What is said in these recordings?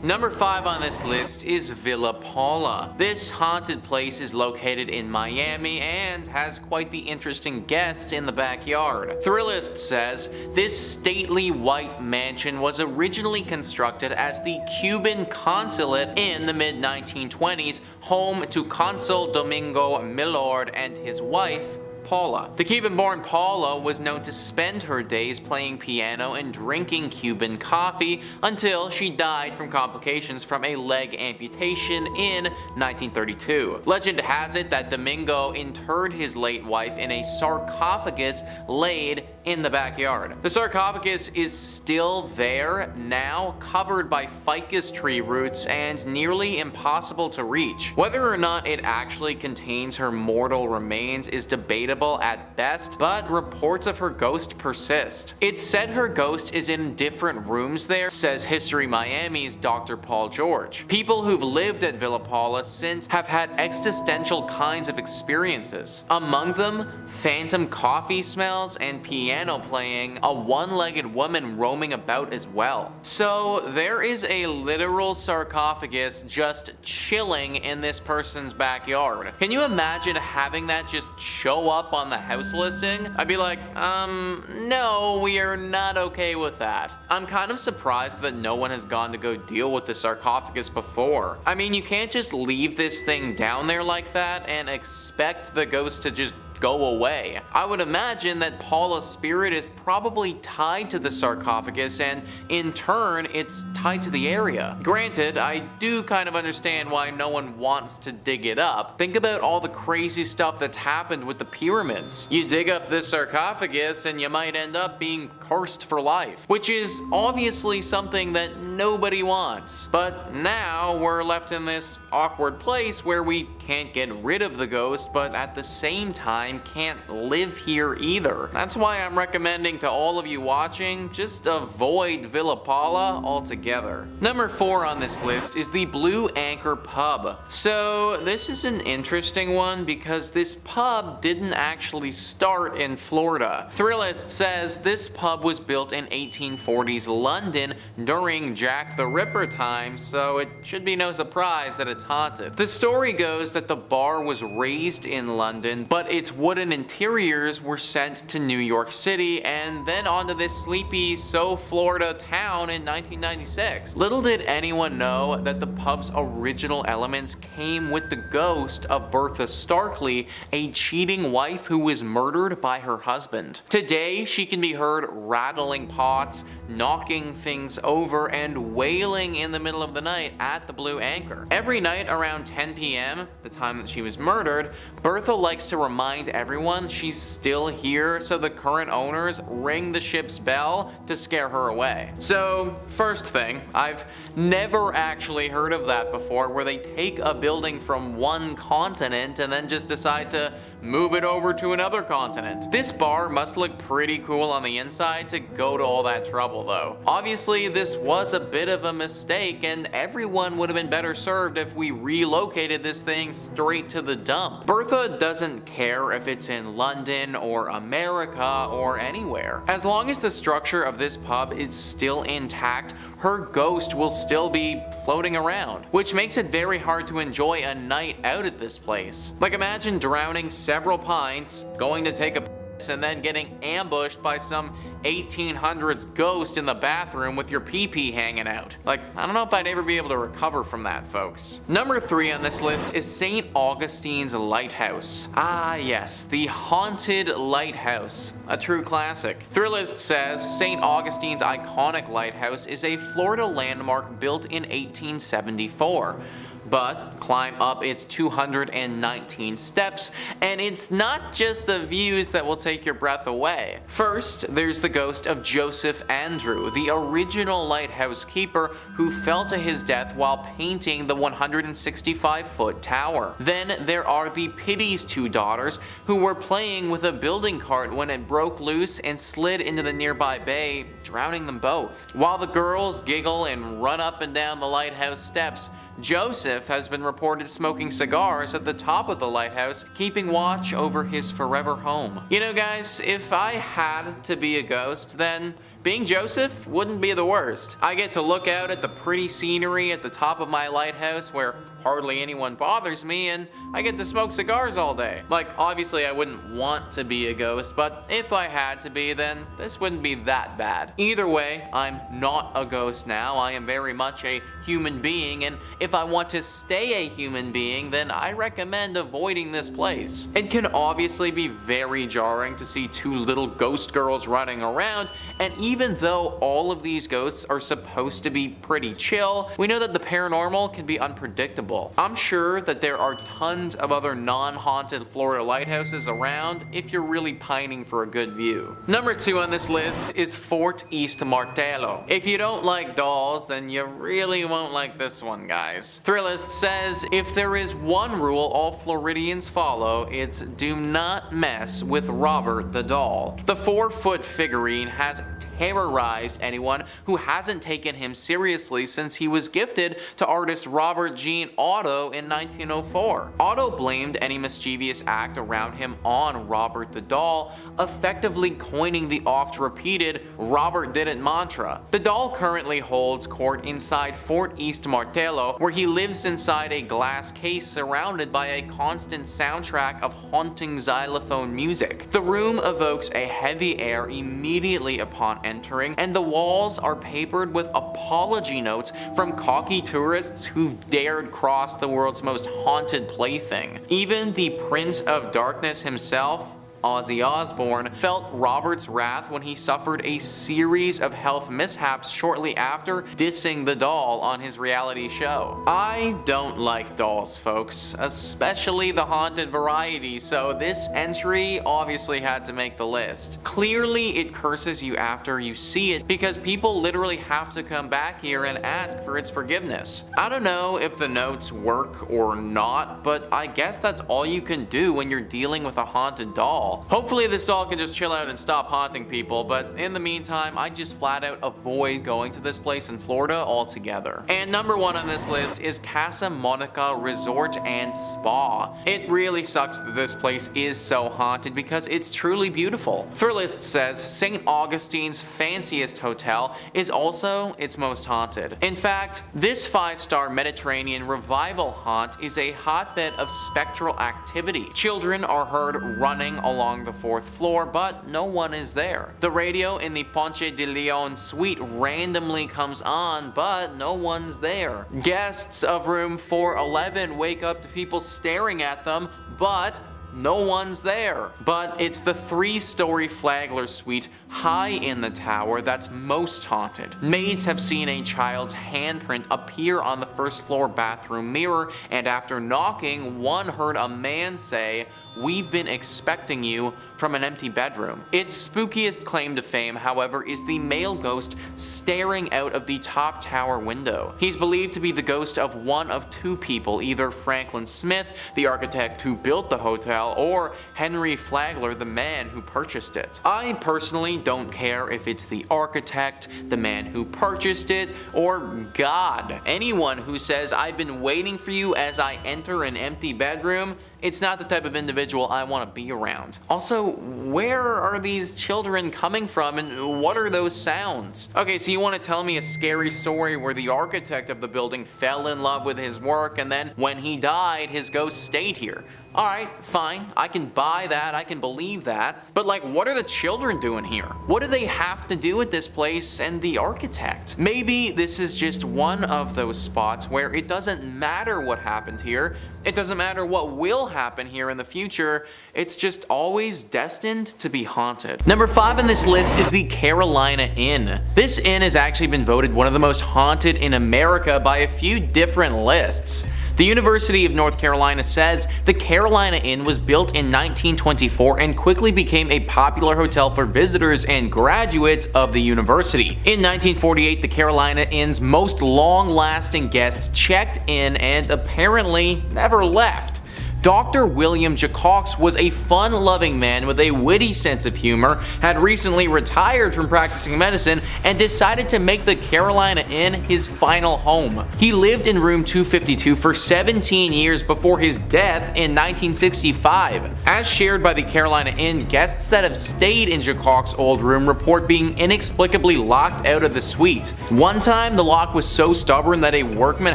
Number 5 on this list is Villa Paula. This haunted place is located in Miami and has quite the interesting guest in the backyard. Thrillist says, this stately white mansion was originally constructed as the Cuban consulate in the mid-1920s, home to Consul Domingo Milord and his wife, Paula. The Cuban-born Paula was known to spend her days playing piano and drinking Cuban coffee until she died from complications from a leg amputation in 1932. Legend has it that Domingo interred his late wife in a sarcophagus laid in the backyard. The sarcophagus is still there now, covered by ficus tree roots and nearly impossible to reach. Whether or not it actually contains her mortal remains is debatable at best, but reports of her ghost persist. It's said her ghost is in different rooms there, says History Miami's Dr. Paul George. People who've lived at Villa Paula since have had existential kinds of experiences. Among them, phantom coffee smells and piano playing, a one-legged woman roaming about as well. So there is a literal sarcophagus just chilling in this person's backyard. Can you imagine having that just show up on the house listing? I'd be like, no, we are not okay with that. I'm kind of surprised that no one has gone to go deal with the sarcophagus before. I mean, you can't just leave this thing down there like that and expect the ghost to just go away. I would imagine that Paula's spirit is probably tied to the sarcophagus and in turn it's tied to the area. Granted, I do kind of understand why no one wants to dig it up. Think about all the crazy stuff that's happened with the pyramids. You dig up this sarcophagus and you might end up being cursed for life, which is obviously something that nobody wants. But now we're left in this awkward place where we can't get rid of the ghost, but at the same time can't live here either. That's why I'm recommending to all of you watching, just avoid Villa Paula altogether. Number 4 on this list is the Blue Anchor Pub. So this is an interesting one because this pub didn't actually start in Florida. Thrillist says this pub was built in 1840s London during Jack the Ripper times, so it should be no surprise that it's haunted. The story goes that the bar was raised in London, but its wooden interiors were sent to New York City and then onto this sleepy Florida town in 1996. Little did anyone know that the pub's original elements came with the ghost of Bertha Starkley, a cheating wife who was murdered by her husband. Today, she can be heard rattling pots, knocking things over, and wailing in the middle of the night at the Blue Anchor. Every night around 10 p.m., the time that she was murdered, Bertha likes to remind everyone she's still here, so the current owners ring the ship's bell to scare her away. So, first thing, I've never actually heard of that before, where they take a building from one continent and then just decide to move it over to another continent. This bar must look pretty cool on the inside to go to all that trouble though. Obviously, this was a bit of a mistake and everyone would have been better served if we relocated this thing straight to the dump. Bertha doesn't care if it's in London or America or anywhere. As long as the structure of this pub is still intact, her ghost will still be floating around, which makes it very hard to enjoy a night out at this place. Like, imagine drowning several pints, going to take a piss, and then getting ambushed by some 1800s ghost in the bathroom with your pee-pee hanging out. Like, I don't know if I'd ever be able to recover from that, folks. Number 3 on this list is St. Augustine's Lighthouse. Ah yes, the haunted lighthouse, a true classic. Thrillist says St. Augustine's iconic lighthouse is a Florida landmark built in 1874. But climb up its 219 steps, and it's not just the views that will take your breath away. First, there's the ghost of Joseph Andrew, the original lighthouse keeper who fell to his death while painting the 165-foot tower. Then there are the Pity's 2 daughters who were playing with a building cart when it broke loose and slid into the nearby bay, drowning them both. While the girls giggle and run up and down the lighthouse steps, Joseph has been reported smoking cigars at the top of the lighthouse, keeping watch over his forever home. You know guys, if I had to be a ghost, then being Joseph wouldn't be the worst. I get to look out at the pretty scenery at the top of my lighthouse where hardly anyone bothers me, and I get to smoke cigars all day. Like, obviously I wouldn't want to be a ghost, but if I had to be, then this wouldn't be that bad. Either way, I'm not a ghost now. I am very much a human being, and if I want to stay a human being, then I recommend avoiding this place. It can obviously be very jarring to see two little ghost girls running around, and even though all of these ghosts are supposed to be pretty chill, we know that the paranormal can be unpredictable. I'm sure that there are tons of other non-haunted Florida lighthouses around if you're really pining for a good view. Number 2 on this list is Fort East Martello. If you don't like dolls, then you really won't like this one, guys. Thrillist says, if there is one rule all Floridians follow, it's do not mess with Robert the doll. The 4-foot figurine has terrorized anyone who hasn't taken him seriously since he was gifted to artist Robert Jean Otto in 1904. Otto blamed any mischievous act around him on Robert the doll, effectively coining the oft-repeated Robert did it mantra. The doll currently holds court inside Fort East Martello, where he lives inside a glass case surrounded by a constant soundtrack of haunting xylophone music. The room evokes a heavy air immediately upon entering, and the walls are papered with apology notes from cocky tourists who've dared cross the world's most haunted plaything. Even the Prince of Darkness himself, Ozzy Osbourne, felt Robert's wrath when he suffered a series of health mishaps shortly after dissing the doll on his reality show. I don't like dolls, folks, especially the haunted variety, so this entry obviously had to make the list. Clearly it curses you after you see it because people literally have to come back here and ask for its forgiveness. I don't know if the notes work or not, but I guess that's all you can do when you're dealing with a haunted doll. Hopefully this doll can just chill out and stop haunting people, but in the meantime, I just flat out avoid going to this place in Florida altogether. And number 1 on this list is Casa Monica Resort and Spa. It really sucks that this place is so haunted because it's truly beautiful. Thrillist says St. Augustine's fanciest hotel is also its most haunted. In fact, this 5-star Mediterranean revival haunt is a hotbed of spectral activity. Children are heard running along the 4th floor, but no one is there. The radio in the Ponce de Leon suite randomly comes on, but no one's there. Guests of room 411 wake up to people staring at them, but no one's there. But it's the 3-story Flagler suite high in the tower that's most haunted. Maids have seen a child's handprint appear on the 1st floor bathroom mirror, and after knocking, one heard a man say, "We've been expecting you," from an empty bedroom. Its spookiest claim to fame, however, is the male ghost staring out of the top tower window. He's believed to be the ghost of one of 2 people, either Franklin Smith, the architect who built the hotel, or Henry Flagler, the man who purchased it. I personally don't care if it's the architect, the man who purchased it, or God. Anyone who says, "I've been waiting for you as I enter an empty bedroom," it's not the type of individual I want to be around. Also, where are these children coming from and what are those sounds? Okay, so you want to tell me a scary story where the architect of the building fell in love with his work and then when he died, his ghost stayed here. Alright, fine, I can buy that, I can believe that, but like, what are the children doing here? What do they have to do with this place and the architect? Maybe this is just one of those spots where it doesn't matter what happened here, it doesn't matter what will happen here in the future, it's just always destined to be haunted. Number 5 on this list is the Carolina Inn. This inn has actually been voted one of the most haunted in America by a few different lists. The University of North Carolina says the Carolina Inn was built in 1924 and quickly became a popular hotel for visitors and graduates of the university. In 1948, the Carolina Inn's most long-lasting guests checked in and apparently never left. Dr. William Jacaux was a fun-loving man with a witty sense of humor, had recently retired from practicing medicine, and decided to make the Carolina Inn his final home. He lived in room 252 for 17 years before his death in 1965. As shared by the Carolina Inn, guests that have stayed in Jacaux' old room report being inexplicably locked out of the suite. One time, the lock was so stubborn that a workman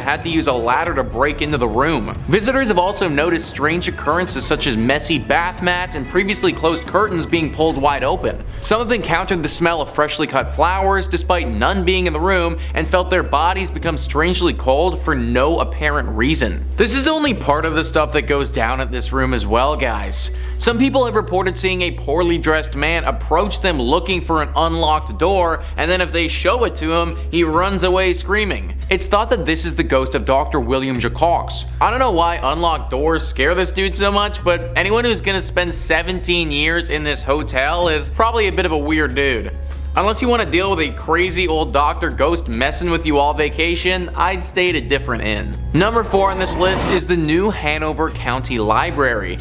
had to use a ladder to break into the room. Visitors have also noticed strange occurrences such as messy bath mats and previously closed curtains being pulled wide open. Some have encountered the smell of freshly cut flowers despite none being in the room, and felt their bodies become strangely cold for no apparent reason. This is only part of the stuff that goes down at this room as well, guys. Some people have reported seeing a poorly dressed man approach them looking for an unlocked door, and then if they show it to him, he runs away screaming. It's thought that this is the ghost of Dr. William Jacaux. I don't know why unlocked doors scare this dude so much, but anyone who's gonna spend 17 years in this hotel is probably a bit of a weird dude. Unless you want to deal with a crazy old doctor ghost messing with you all vacation, I'd stay at a different inn. Number 4 on this list is the new Hanover County Library.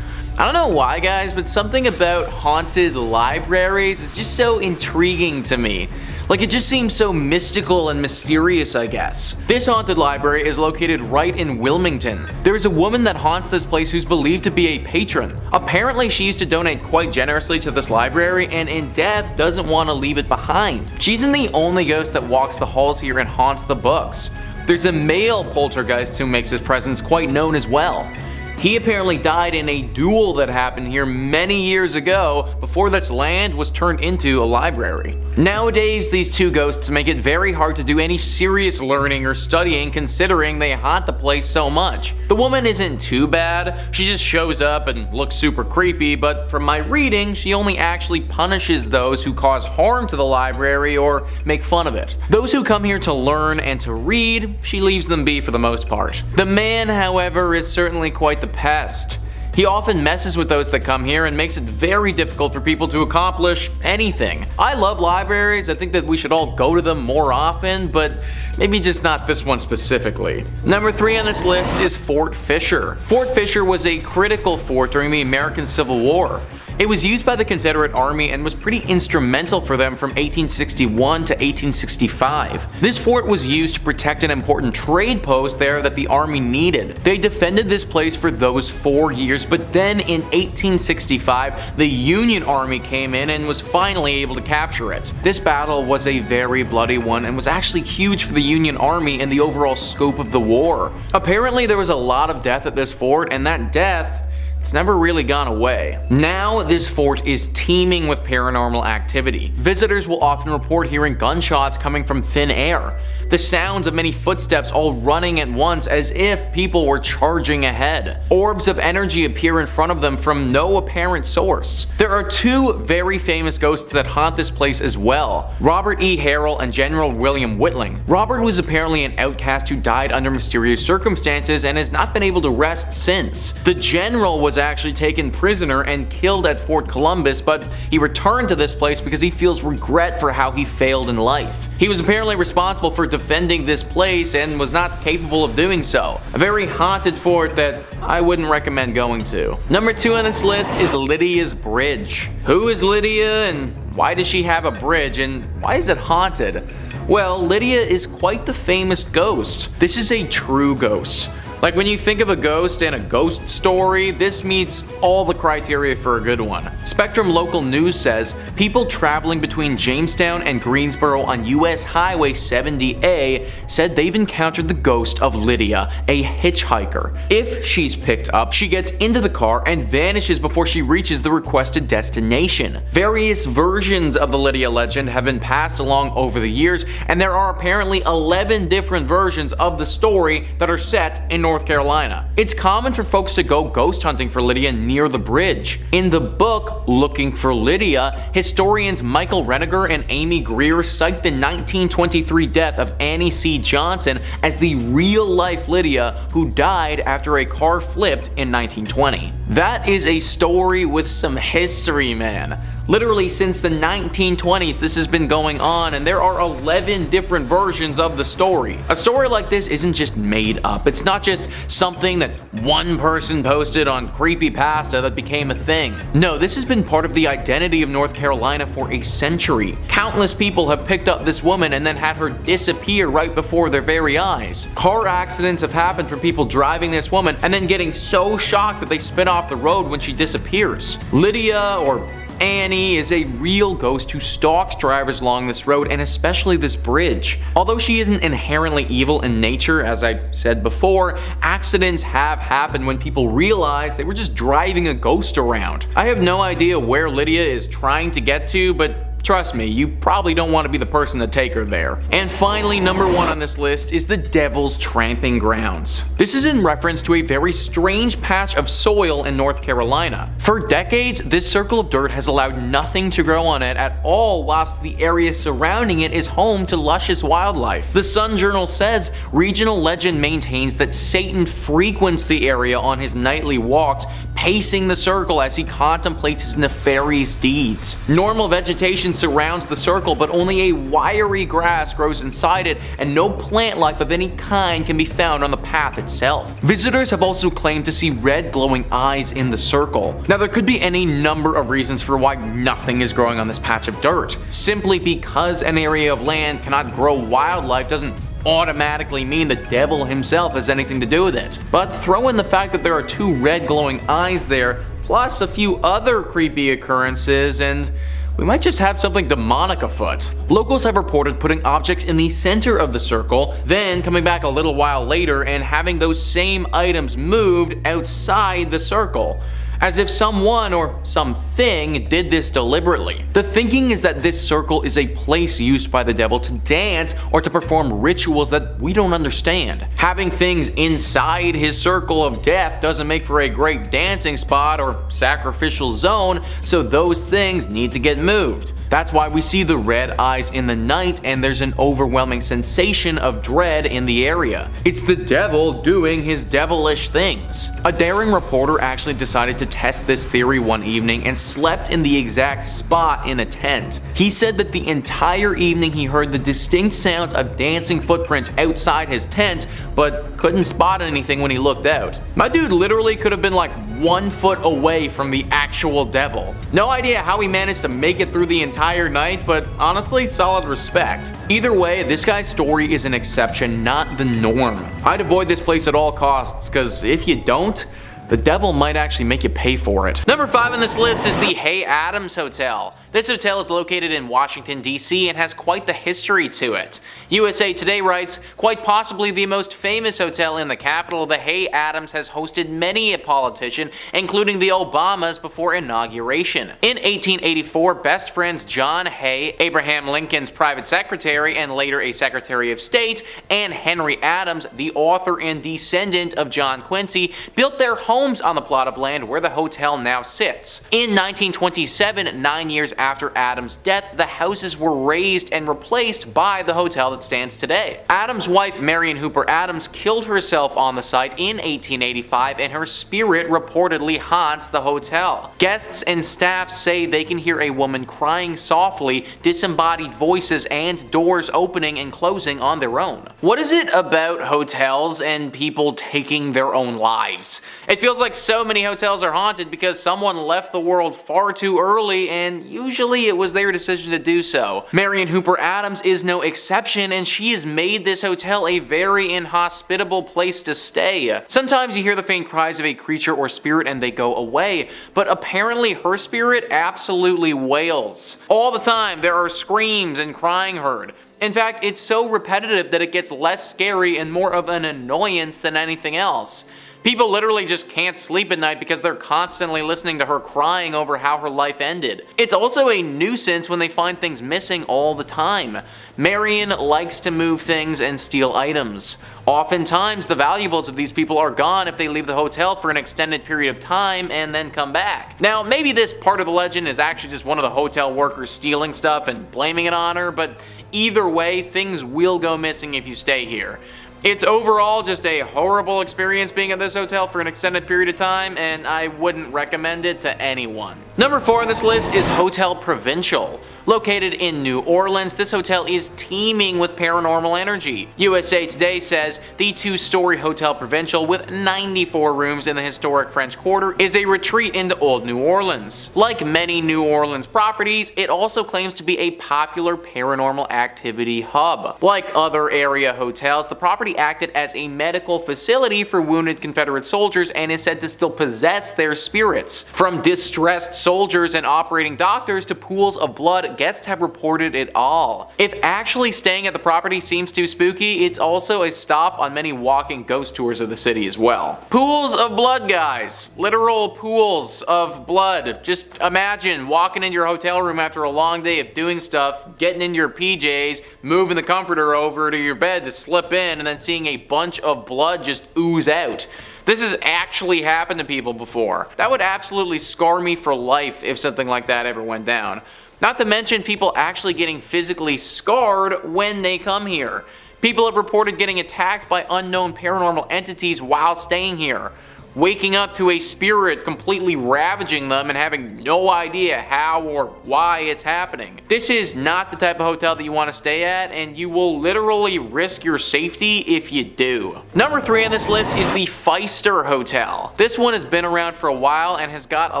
I don't know why, guys, but something about haunted libraries is just so intriguing to me. Like, it just seems so mystical and mysterious, I guess. This haunted library is located right in Wilmington. There is a woman that haunts this place who's believed to be a patron. Apparently, she used to donate quite generously to this library, and in death doesn't want to leave it behind. She isn't the only ghost that walks the halls here and haunts the books. There's a male poltergeist who makes his presence quite known as well. He apparently died in a duel that happened here many years ago before this land was turned into a library. Nowadays, these two ghosts make it very hard to do any serious learning or studying considering they haunt the place so much. The woman isn't too bad, she just shows up and looks super creepy, but from my reading, she only actually punishes those who cause harm to the library or make fun of it. Those who come here to learn and to read, she leaves them be for the most part. The man, however, is certainly quite the pest. He often messes with those that come here and makes it very difficult for people to accomplish anything. I love libraries, I think that we should all go to them more often, but maybe just not this one specifically. Number 3 on this list is Fort Fisher. Fort Fisher was a critical fort during the American Civil War. It was used by the Confederate Army and was pretty instrumental for them from 1861 to 1865. This fort was used to protect an important trade post there that the Army needed. They defended this place for those 4 years, but then in 1865, the Union Army came in and was finally able to capture it. This battle was a very bloody one and was actually huge for the Union Army and the overall scope of the war. Apparently, there was a lot of death at this fort, and that death, it's never really gone away. Now, this fort is teeming with paranormal activity. Visitors will often report hearing gunshots coming from thin air, the sounds of many footsteps all running at once as if people were charging ahead. Orbs of energy appear in front of them from no apparent source. There are 2 very famous ghosts that haunt this place as well, Robert E. Harrell and General William Whitling. Robert was apparently an outcast who died under mysterious circumstances and has not been able to rest since. The general was actually taken prisoner and killed at Fort Columbus, but he returned to this place because he feels regret for how he failed in life. He was apparently responsible for defending this place and was not capable of doing so. A very haunted fort that I wouldn't recommend going to. Number 2 on this list is Lydias Bridge. Who is Lydia and why does she have a bridge and why is it haunted? Well, Lydia is quite the famous ghost. This is a true ghost. Like, when you think of a ghost and a ghost story, this meets all the criteria for a good one. Spectrum Local News says people traveling between Jamestown and Greensboro on US Highway 70A said they've encountered the ghost of Lydia, a hitchhiker. If she's picked up, she gets into the car and vanishes before she reaches the requested destination. Various versions of the Lydia legend have been passed along over the years, and there are apparently 11 different versions of the story that are set in North Carolina. It's common for folks to go ghost hunting for Lydia near the bridge. In the book Looking for Lydia, historians Michael Reniger and Amy Greer cite the 1923 death of Annie C. Johnson as the real-life Lydia who died after a car flipped in 1920. That is a story with some history, man. Literally since the 1920s this has been going on, and there are 11 different versions of the story. A story like this isn't just made up. It's not just something that one person posted on Creepypasta that became a thing. No, this has been part of the identity of North Carolina for a century. Countless people have picked up this woman and then had her disappear right before their very eyes. Car accidents have happened for people driving this woman and then getting so shocked that they spin off the road when she disappears. Lydia, or Annie, is a real ghost who stalks drivers along this road and especially this bridge. Although she isn't inherently evil in nature, as I said before, accidents have happened when people realize they were just driving a ghost around. I have no idea where Lydia is trying to get to, but trust me, you probably don't want to be the person to take her there. And finally, number 1 on this list is the Devil's Tramping Grounds. This is in reference to a very strange patch of soil in North Carolina. For decades, this circle of dirt has allowed nothing to grow on it at all, whilst the area surrounding it is home to luscious wildlife. The Sun Journal says regional legend maintains that Satan frequents the area on his nightly walks, pacing the circle as he contemplates his nefarious deeds. Normal vegetation surrounds the circle, but only a wiry grass grows inside it, and no plant life of any kind can be found on the path itself. Visitors have also claimed to see red glowing eyes in the circle. Now, there could be any number of reasons for why nothing is growing on this patch of dirt. Simply because an area of land cannot grow wildlife doesn't automatically mean the devil himself has anything to do with it. But throw in the fact that there are 2 red glowing eyes there, plus a few other creepy occurrences, and we might just have something demonic afoot. Locals have reported putting objects in the center of the circle, then coming back a little while later and having those same items moved outside the circle, as if someone or something did this deliberately. The thinking is that this circle is a place used by the devil to dance or to perform rituals that we don't understand. Having things inside his circle of death doesn't make for a great dancing spot or sacrificial zone, so those things need to get moved. That's why we see the red eyes in the night, and there's an overwhelming sensation of dread in the area. It's the devil doing his devilish things. A daring reporter actually decided to test this theory one evening and slept in the exact spot in a tent. He said that the entire evening he heard the distinct sounds of dancing footprints outside his tent, but couldn't spot anything when he looked out. My dude literally could have been like 1 foot away from the actual devil. No idea how he managed to make it through the entire night, but honestly, solid respect. Either way, this guy's story is an exception, not the norm. I'd avoid this place at all costs, cause if you don't, the devil might actually make you pay for it. Number 5 on this list is the Hay Adams Hotel. This hotel is located in Washington, D.C. and has quite the history to it. USA Today writes, quite possibly the most famous hotel in the capital, the Hay Adams has hosted many a politician, including the Obamas before inauguration. In 1884, best friends John Hay, Abraham Lincoln's private secretary and later a Secretary of State, and Henry Adams, the author and descendant of John Quincy, built their homes on the plot of land where the hotel now sits. In 1927, 9 years after Adams' death, the houses were razed and replaced by the hotel that stands today. Adams' wife, Marion Hooper Adams, killed herself on the site in 1885, and her spirit reportedly haunts the hotel. Guests and staff say they can hear a woman crying softly, disembodied voices, and doors opening and closing on their own. What is it about hotels and people taking their own lives? It feels like so many hotels are haunted because someone left the world far too early, and usually it was their decision to do so. Marion Hooper Adams is no exception, and she has made this hotel a very inhospitable place to stay. Sometimes you hear the faint cries of a creature or spirit and they go away, but apparently her spirit absolutely wails. All the time there are screams and crying heard. In fact, it's so repetitive that it gets less scary and more of an annoyance than anything else. People literally just can't sleep at night because they're constantly listening to her crying over how her life ended. It's also a nuisance when they find things missing all the time. Marion likes to move things and steal items. Oftentimes, the valuables of these people are gone if they leave the hotel for an extended period of time and then come back. Now, maybe this part of the legend is actually just one of the hotel workers stealing stuff and blaming it on her, but either way, things will go missing if you stay here. It's overall just a horrible experience being at this hotel for an extended period of time, and I wouldn't recommend it to anyone. Number 4 on this list is Hotel Provincial. Located in New Orleans, this hotel is teeming with paranormal energy. USA Today says the 2-story Hotel Provincial with 94 rooms in the historic French Quarter is a retreat into old New Orleans. Like many New Orleans properties, it also claims to be a popular paranormal activity hub. Like other area hotels, the property acted as a medical facility for wounded Confederate soldiers and is said to still possess their spirits. From distressed soldiers and operating doctors to pools of blood, guests have reported it all. If actually staying at the property seems too spooky, it's also a stop on many walking ghost tours of the city as well. Pools of blood, guys. Literal pools of blood. Just imagine walking in your hotel room after a long day of doing stuff, getting in your PJs, moving the comforter over to your bed to slip in, and then seeing a bunch of blood just ooze out. This has actually happened to people before. That would absolutely scar me for life if something like that ever went down. Not to mention people actually getting physically scarred when they come here. People have reported getting attacked by unknown paranormal entities while staying here, waking up to a spirit completely ravaging them and having no idea how or why it's happening. This is not the type of hotel that you want to stay at, and you will literally risk your safety if you do. Number 3 on this list is the Feiser Hotel. This one has been around for a while and has got a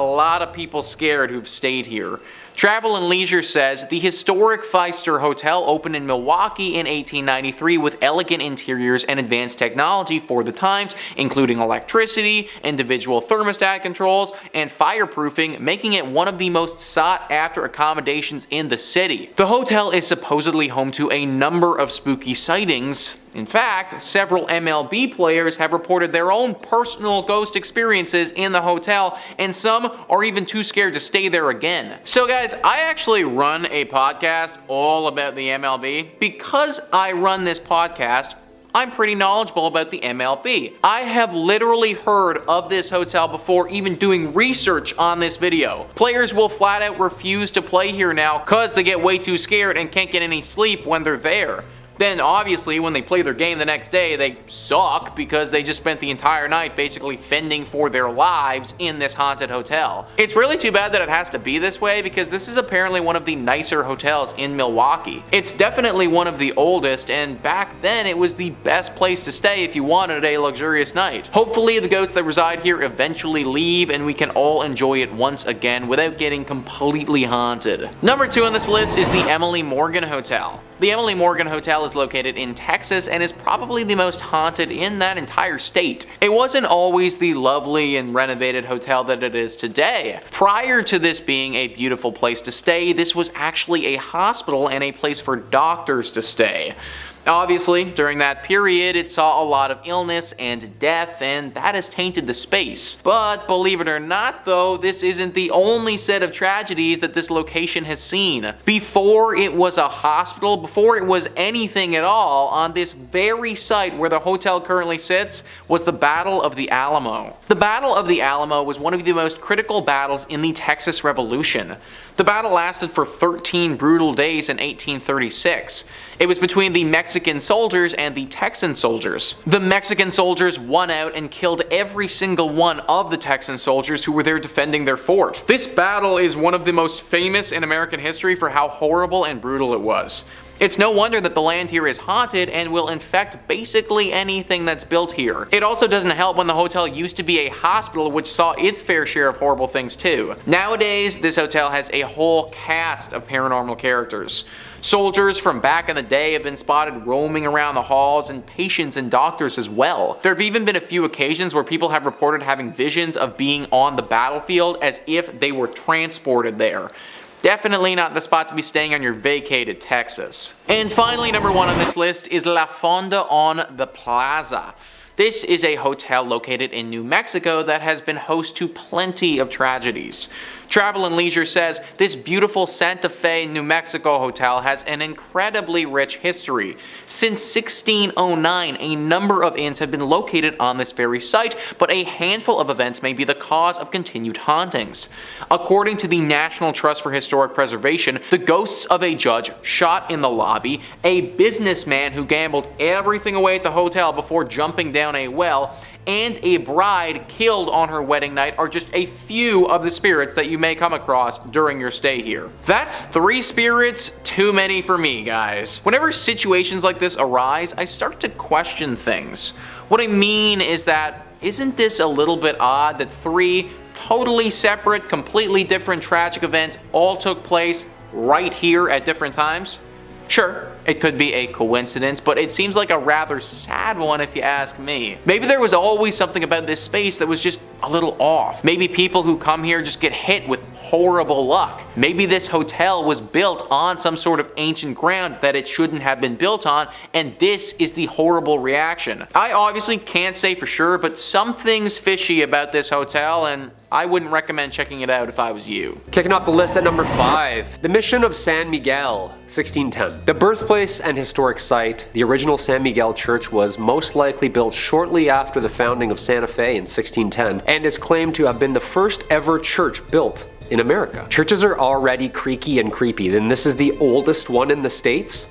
lot of people scared who've stayed here. Travel and Leisure says the historic Feiser Hotel opened in Milwaukee in 1893 with elegant interiors and advanced technology for the times, including electricity, individual thermostat controls, and fireproofing, making it one of the most sought-after accommodations in the city. The hotel is supposedly home to a number of spooky sightings. In fact, several MLB players have reported their own personal ghost experiences in the hotel, and some are even too scared to stay there again. So guys, I actually run a podcast all about the MLB. Because I run this podcast, I'm pretty knowledgeable about the MLB. I have literally heard of this hotel before even doing research on this video. Players will flat out refuse to play here now because they get way too scared and can't get any sleep when they're there. Then obviously when they play their game the next day, they suck because they just spent the entire night basically fending for their lives in this haunted hotel. It's really too bad that it has to be this way because this is apparently one of the nicer hotels in Milwaukee. It's definitely one of the oldest, and back then it was the best place to stay if you wanted a luxurious night. Hopefully the ghosts that reside here eventually leave and we can all enjoy it once again without getting completely haunted. Number 2 on this list is the Emily Morgan Hotel. The Emily Morgan Hotel is located in Texas and is probably the most haunted in that entire state. It wasn't always the lovely and renovated hotel that it is today. Prior to this being a beautiful place to stay, this was actually a hospital and a place for doctors to stay. Obviously, during that period, it saw a lot of illness and death, and that has tainted the space. But believe it or not though, this isn't the only set of tragedies that this location has seen. Before it was a hospital, before it was anything at all, on this very site where the hotel currently sits was the Battle of the Alamo. The Battle of the Alamo was one of the most critical battles in the Texas Revolution. The battle lasted for 13 brutal days in 1836. It was between the Mexican soldiers and the Texan soldiers. The Mexican soldiers won out and killed every single one of the Texan soldiers who were there defending their fort. This battle is one of the most famous in American history for how horrible and brutal it was. It's no wonder that the land here is haunted and will infect basically anything that's built here. It also doesn't help when the hotel used to be a hospital which saw its fair share of horrible things too. Nowadays, this hotel has a whole cast of paranormal characters. Soldiers from back in the day have been spotted roaming around the halls, and patients and doctors as well. There have even been a few occasions where people have reported having visions of being on the battlefield as if they were transported there. Definitely not the spot to be staying on your vacay to Texas. And finally, number 1 on this list is La Fonda on the Plaza. This is a hotel located in New Mexico that has been host to plenty of tragedies. Travel and Leisure says this beautiful Santa Fe, New Mexico hotel has an incredibly rich history. Since 1609, a number of inns have been located on this very site, but a handful of events may be the cause of continued hauntings. According to the National Trust for Historic Preservation, the ghosts of a judge shot in the lobby, a businessman who gambled everything away at the hotel before jumping down a well, and a bride killed on her wedding night are just a few of the spirits that you may come across during your stay here. That's 3 spirits too many for me, guys. Whenever situations like this arise, I start to question things. What I mean is that, isn't this a little bit odd that 3 totally separate, completely different tragic events all took place right here at different times? Sure, it could be a coincidence, but it seems like a rather sad one if you ask me. Maybe there was always something about this space that was just a little off. Maybe people who come here just get hit with horrible luck. Maybe this hotel was built on some sort of ancient ground that it shouldn't have been built on, and this is the horrible reaction. I obviously can't say for sure, but something's fishy about this hotel, and I wouldn't recommend checking it out if I was you. Kicking off the list at number 5, the Mission of San Miguel, 1610. The birthplace and historic site, the original San Miguel Church was most likely built shortly after the founding of Santa Fe in 1610, and is claimed to have been the first ever church built in America. Churches are already creaky and creepy, then this is the oldest one in the States?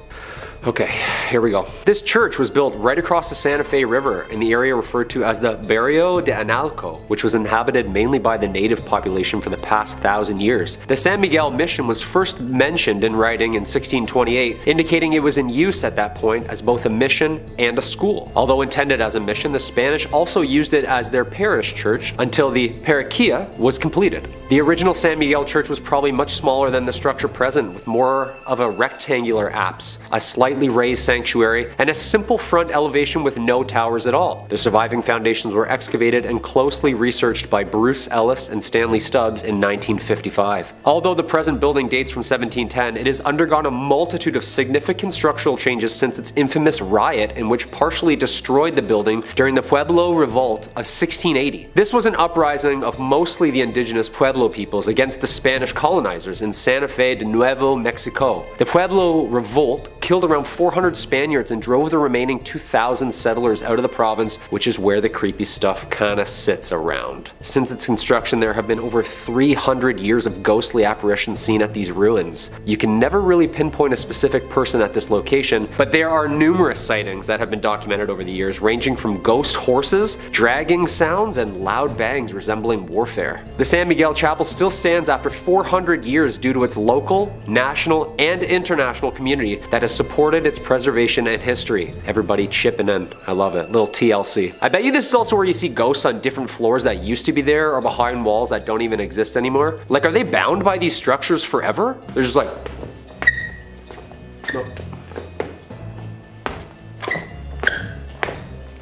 Okay, here we go. This church was built right across the Santa Fe River in the area referred to as the Barrio de Analco, which was inhabited mainly by the native population for the past 1,000 years. The San Miguel mission was first mentioned in writing in 1628, indicating it was in use at that point as both a mission and a school. Although intended as a mission, the Spanish also used it as their parish church until the parroquia was completed. The original San Miguel church was probably much smaller than the structure present, with more of a rectangular apse, a slightly raised sanctuary, and a simple front elevation with no towers at all. The surviving foundations were excavated and closely researched by Bruce Ellis and Stanley Stubbs in 1955. Although the present building dates from 1710, it has undergone a multitude of significant structural changes since its infamous riot in which partially destroyed the building during the Pueblo Revolt of 1680. This was an uprising of mostly the indigenous Pueblo peoples against the Spanish colonizers in Santa Fe de Nuevo Mexico. The Pueblo Revolt killed around 400 Spaniards and drove the remaining 2,000 settlers out of the province, which is where the creepy stuff kinda sits around. Since its construction, there have been over 300 years of ghostly apparitions seen at these ruins. You can never really pinpoint a specific person at this location, but there are numerous sightings that have been documented over the years, ranging from ghost horses, dragging sounds, and loud bangs resembling warfare. The San Miguel Chapel still stands after 400 years due to its local, national, and international community that has supported its preservation and history. Everybody chipping in. I love it. Little TLC. I bet you this is also where you see ghosts on different floors that used to be there or behind walls that don't even exist anymore. Like, are they bound by these structures forever? They're just like...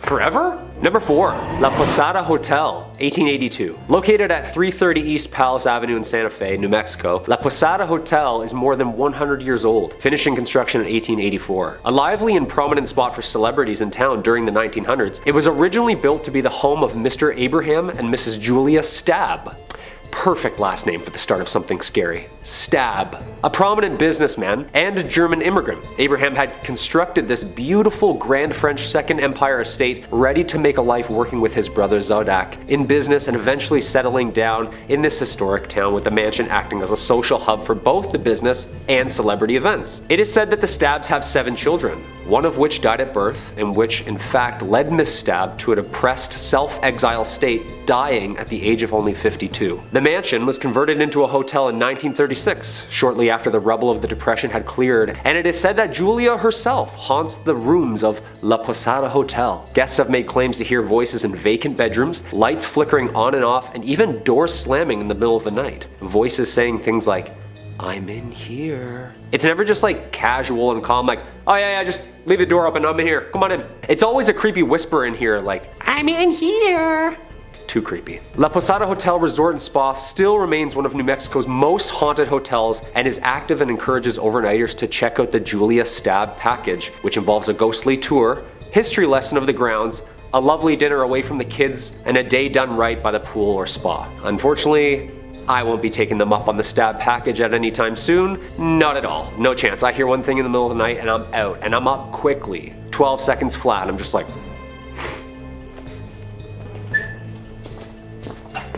Forever? Number 4, La Posada Hotel, 1882. Located at 330 East Palace Avenue in Santa Fe, New Mexico, La Posada Hotel is more than 100 years old, finishing construction in 1884. A lively and prominent spot for celebrities in town during the 1900s, it was originally built to be the home of Mr. Abraham and Mrs. Julia Stabb. Perfect last name for the start of something scary. Stabb. A prominent businessman and German immigrant, Abraham had constructed this beautiful Grand French Second Empire estate ready to make a life working with his brother Zodak in business and eventually settling down in this historic town, with the mansion acting as a social hub for both the business and celebrity events. It is said that the Stabbs have 7 children, one of which died at birth, and which in fact led Miss Stabb to a depressed self-exile state, dying at the age of only 52. The mansion was converted into a hotel in 1936, shortly after the rubble of the Depression had cleared, and it is said that Julia herself haunts the rooms of La Posada Hotel. Guests have made claims to hear voices in vacant bedrooms, lights flickering on and off, and even doors slamming in the middle of the night. Voices saying things like, "I'm in here." It's never just like casual and calm, like, "Oh yeah, just leave the door open, I'm in here, come on in." It's always a creepy whisper in here, like, "I'm in here." Too creepy. La Posada Hotel Resort and Spa still remains one of New Mexico's most haunted hotels and is active and encourages overnighters to check out the Julia Stabb package, which involves a ghostly tour, history lesson of the grounds, a lovely dinner away from the kids, and a day done right by the pool or spa. Unfortunately, I won't be taking them up on the Stabb package at any time soon. Not at all. No chance. I hear one thing in the middle of the night and I'm out, and I'm up quickly. 12 seconds flat. I'm just like...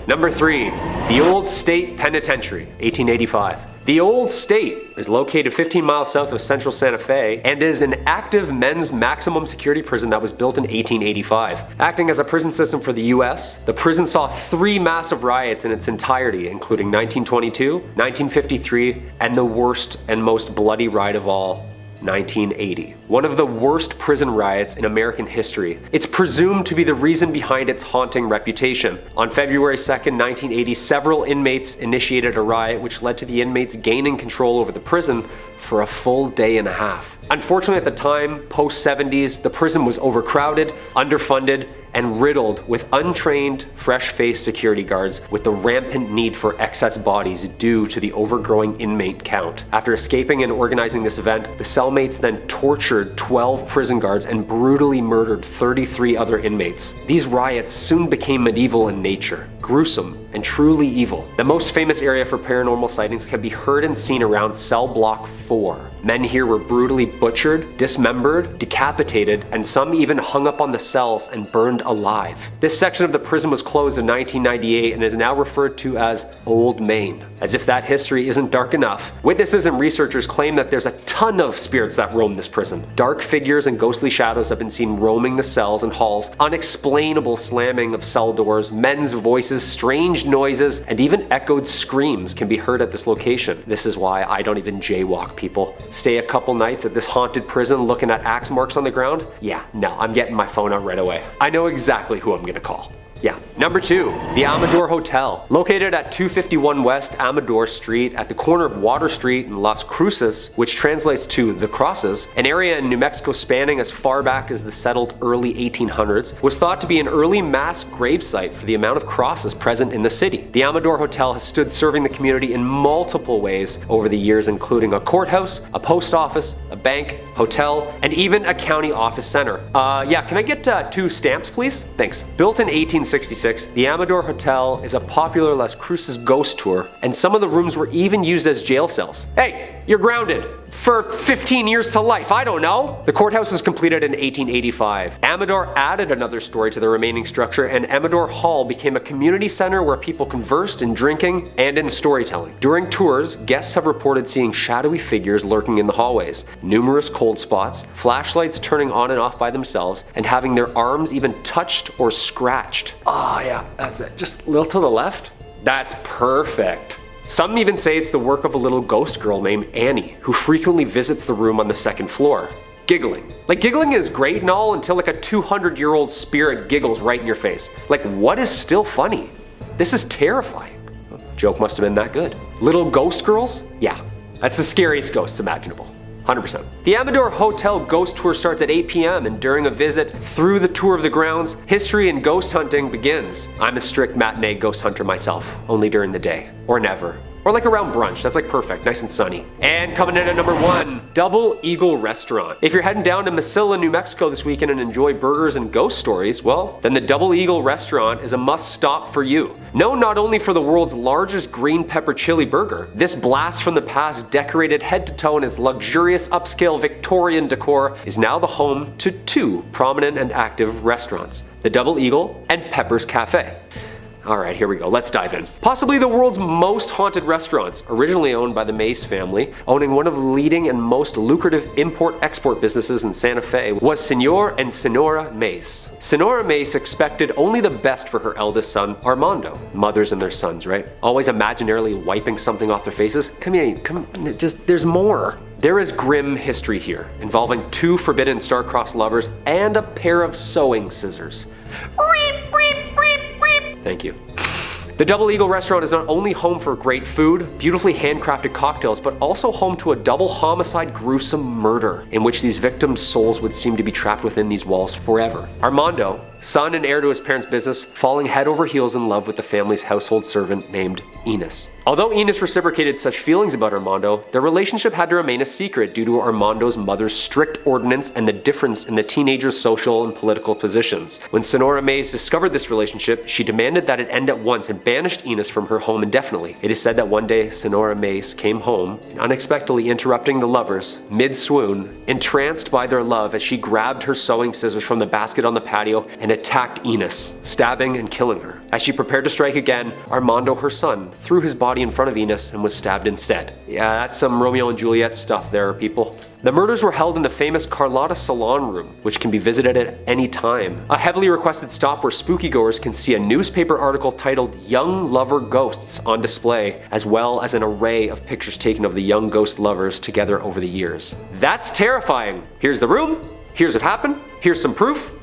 Number 3, the Old State Penitentiary, 1885. The Old State is located 15 miles south of central Santa Fe and is an active men's maximum security prison that was built in 1885. Acting as a prison system for the US, the prison saw 3 massive riots in its entirety, including 1922, 1953, and the worst and most bloody riot of all, 1980. One of the worst prison riots in American history. It's presumed to be the reason behind its haunting reputation. On February 2nd, 1980, several inmates initiated a riot which led to the inmates gaining control over the prison for a full day and a half. Unfortunately, at the time, post-70s, the prison was overcrowded, underfunded, and riddled with untrained, fresh-faced security guards with the rampant need for excess bodies due to the overgrowing inmate count. After escaping and organizing this event, the cellmates then tortured 12 prison guards and brutally murdered 33 other inmates. These riots soon became medieval in nature, gruesome, and truly evil. The most famous area for paranormal sightings can be heard and seen around cell block 4. Men here were brutally butchered, dismembered, decapitated, and some even hung up on the cells and burned alive. This section of the prison was closed in 1998 and is now referred to as Old Main. As if that history isn't dark enough, witnesses and researchers claim that there's a ton of spirits that roam this prison. Dark figures and ghostly shadows have been seen roaming the cells and halls, unexplainable slamming of cell doors, men's voices, strange noises, and even echoed screams can be heard at this location. This is why I don't even jaywalk, people. Stay a couple nights at this haunted prison looking at axe marks on the ground? Yeah, no, I'm getting my phone out right away. I know exactly who I'm gonna call. Yeah. Number 2, the Amador Hotel. Located at 251 West Amador Street at the corner of Water Street and Las Cruces, which translates to the Crosses, an area in New Mexico spanning as far back as the settled early 1800s, was thought to be an early mass grave site for the amount of crosses present in the city. The Amador Hotel has stood serving the community in multiple ways over the years, including a courthouse, a post office, a bank, hotel, and even a county office center. Yeah, can I get 2 stamps, please? Thanks. Built in 1866, the Amador Hotel is a popular Las Cruces ghost tour, and some of the rooms were even used as jail cells. Hey, you're grounded for 15 years to life, I don't know. The courthouse was completed in 1885. Amador added another story to the remaining structure, and Amador Hall became a community center where people conversed in drinking and in storytelling. During tours, guests have reported seeing shadowy figures lurking in the hallways, numerous cold spots, flashlights turning on and off by themselves, and having their arms even touched or scratched. Oh yeah, that's it. Just a little to the left. That's perfect. Some even say it's the work of a little ghost girl named Annie, who frequently visits the room on the 2nd floor. Giggling. Like, giggling is great and all until like a 200-year-old spirit giggles right in your face. Like, what is still funny? This is terrifying. Joke must have been that good. Little ghost girls? Yeah, that's the scariest ghosts imaginable. 100%. The Amador Hotel ghost tour starts at 8 p.m. and during a visit through the tour of the grounds, history and ghost hunting begins. I'm a strict matinee ghost hunter myself, only during the day, or never. Or like around brunch, that's like perfect, nice and sunny. And coming in at number 1, Double Eagle Restaurant. If you're heading down to Masala, New Mexico this weekend and enjoy burgers and ghost stories, well, then the Double Eagle Restaurant is a must stop for you. Known not only for the world's largest green pepper chili burger, this blast from the past decorated head to toe in its luxurious upscale Victorian decor is now the home to 2 prominent and active restaurants, the Double Eagle and Pepper's Cafe. Alright, here we go, let's dive in. Possibly the world's most haunted restaurants, originally owned by the Mace family, owning one of the leading and most lucrative import-export businesses in Santa Fe, was Senor and Senora Mace. Senora Mace expected only the best for her eldest son, Armando. Mothers and their sons, right? Always imaginarily wiping something off their faces. Come here, come, just, there's more. There is grim history here, involving 2 forbidden star-crossed lovers and a pair of sewing scissors. Thank you. The Double Eagle Restaurant is not only home for great food, beautifully handcrafted cocktails, but also home to a double homicide gruesome murder, in which these victims' souls would seem to be trapped within these walls forever. Armando, son and heir to his parents' business, falling head over heels in love with the family's household servant named Enos. Although Enos reciprocated such feelings about Armando, their relationship had to remain a secret due to Armando's mother's strict ordinance and the difference in the teenager's social and political positions. When Senora Mace discovered this relationship, she demanded that it end at once and banished Enos from her home indefinitely. It is said that one day Senora Mace came home, and unexpectedly interrupting the lovers, mid-swoon, entranced by their love as she grabbed her sewing scissors from the basket on the patio and and attacked Enos, stabbing and killing her. As she prepared to strike again, Armando, her son, threw his body in front of Enos and was stabbed instead. Yeah, that's some Romeo and Juliet stuff there, people. The murders were held in the famous Carlotta Salon Room, which can be visited at any time. A heavily requested stop where spooky-goers can see a newspaper article titled Young Lover Ghosts on display, as well as an array of pictures taken of the young ghost lovers together over the years. That's terrifying! Here's the room, here's what happened, here's some proof.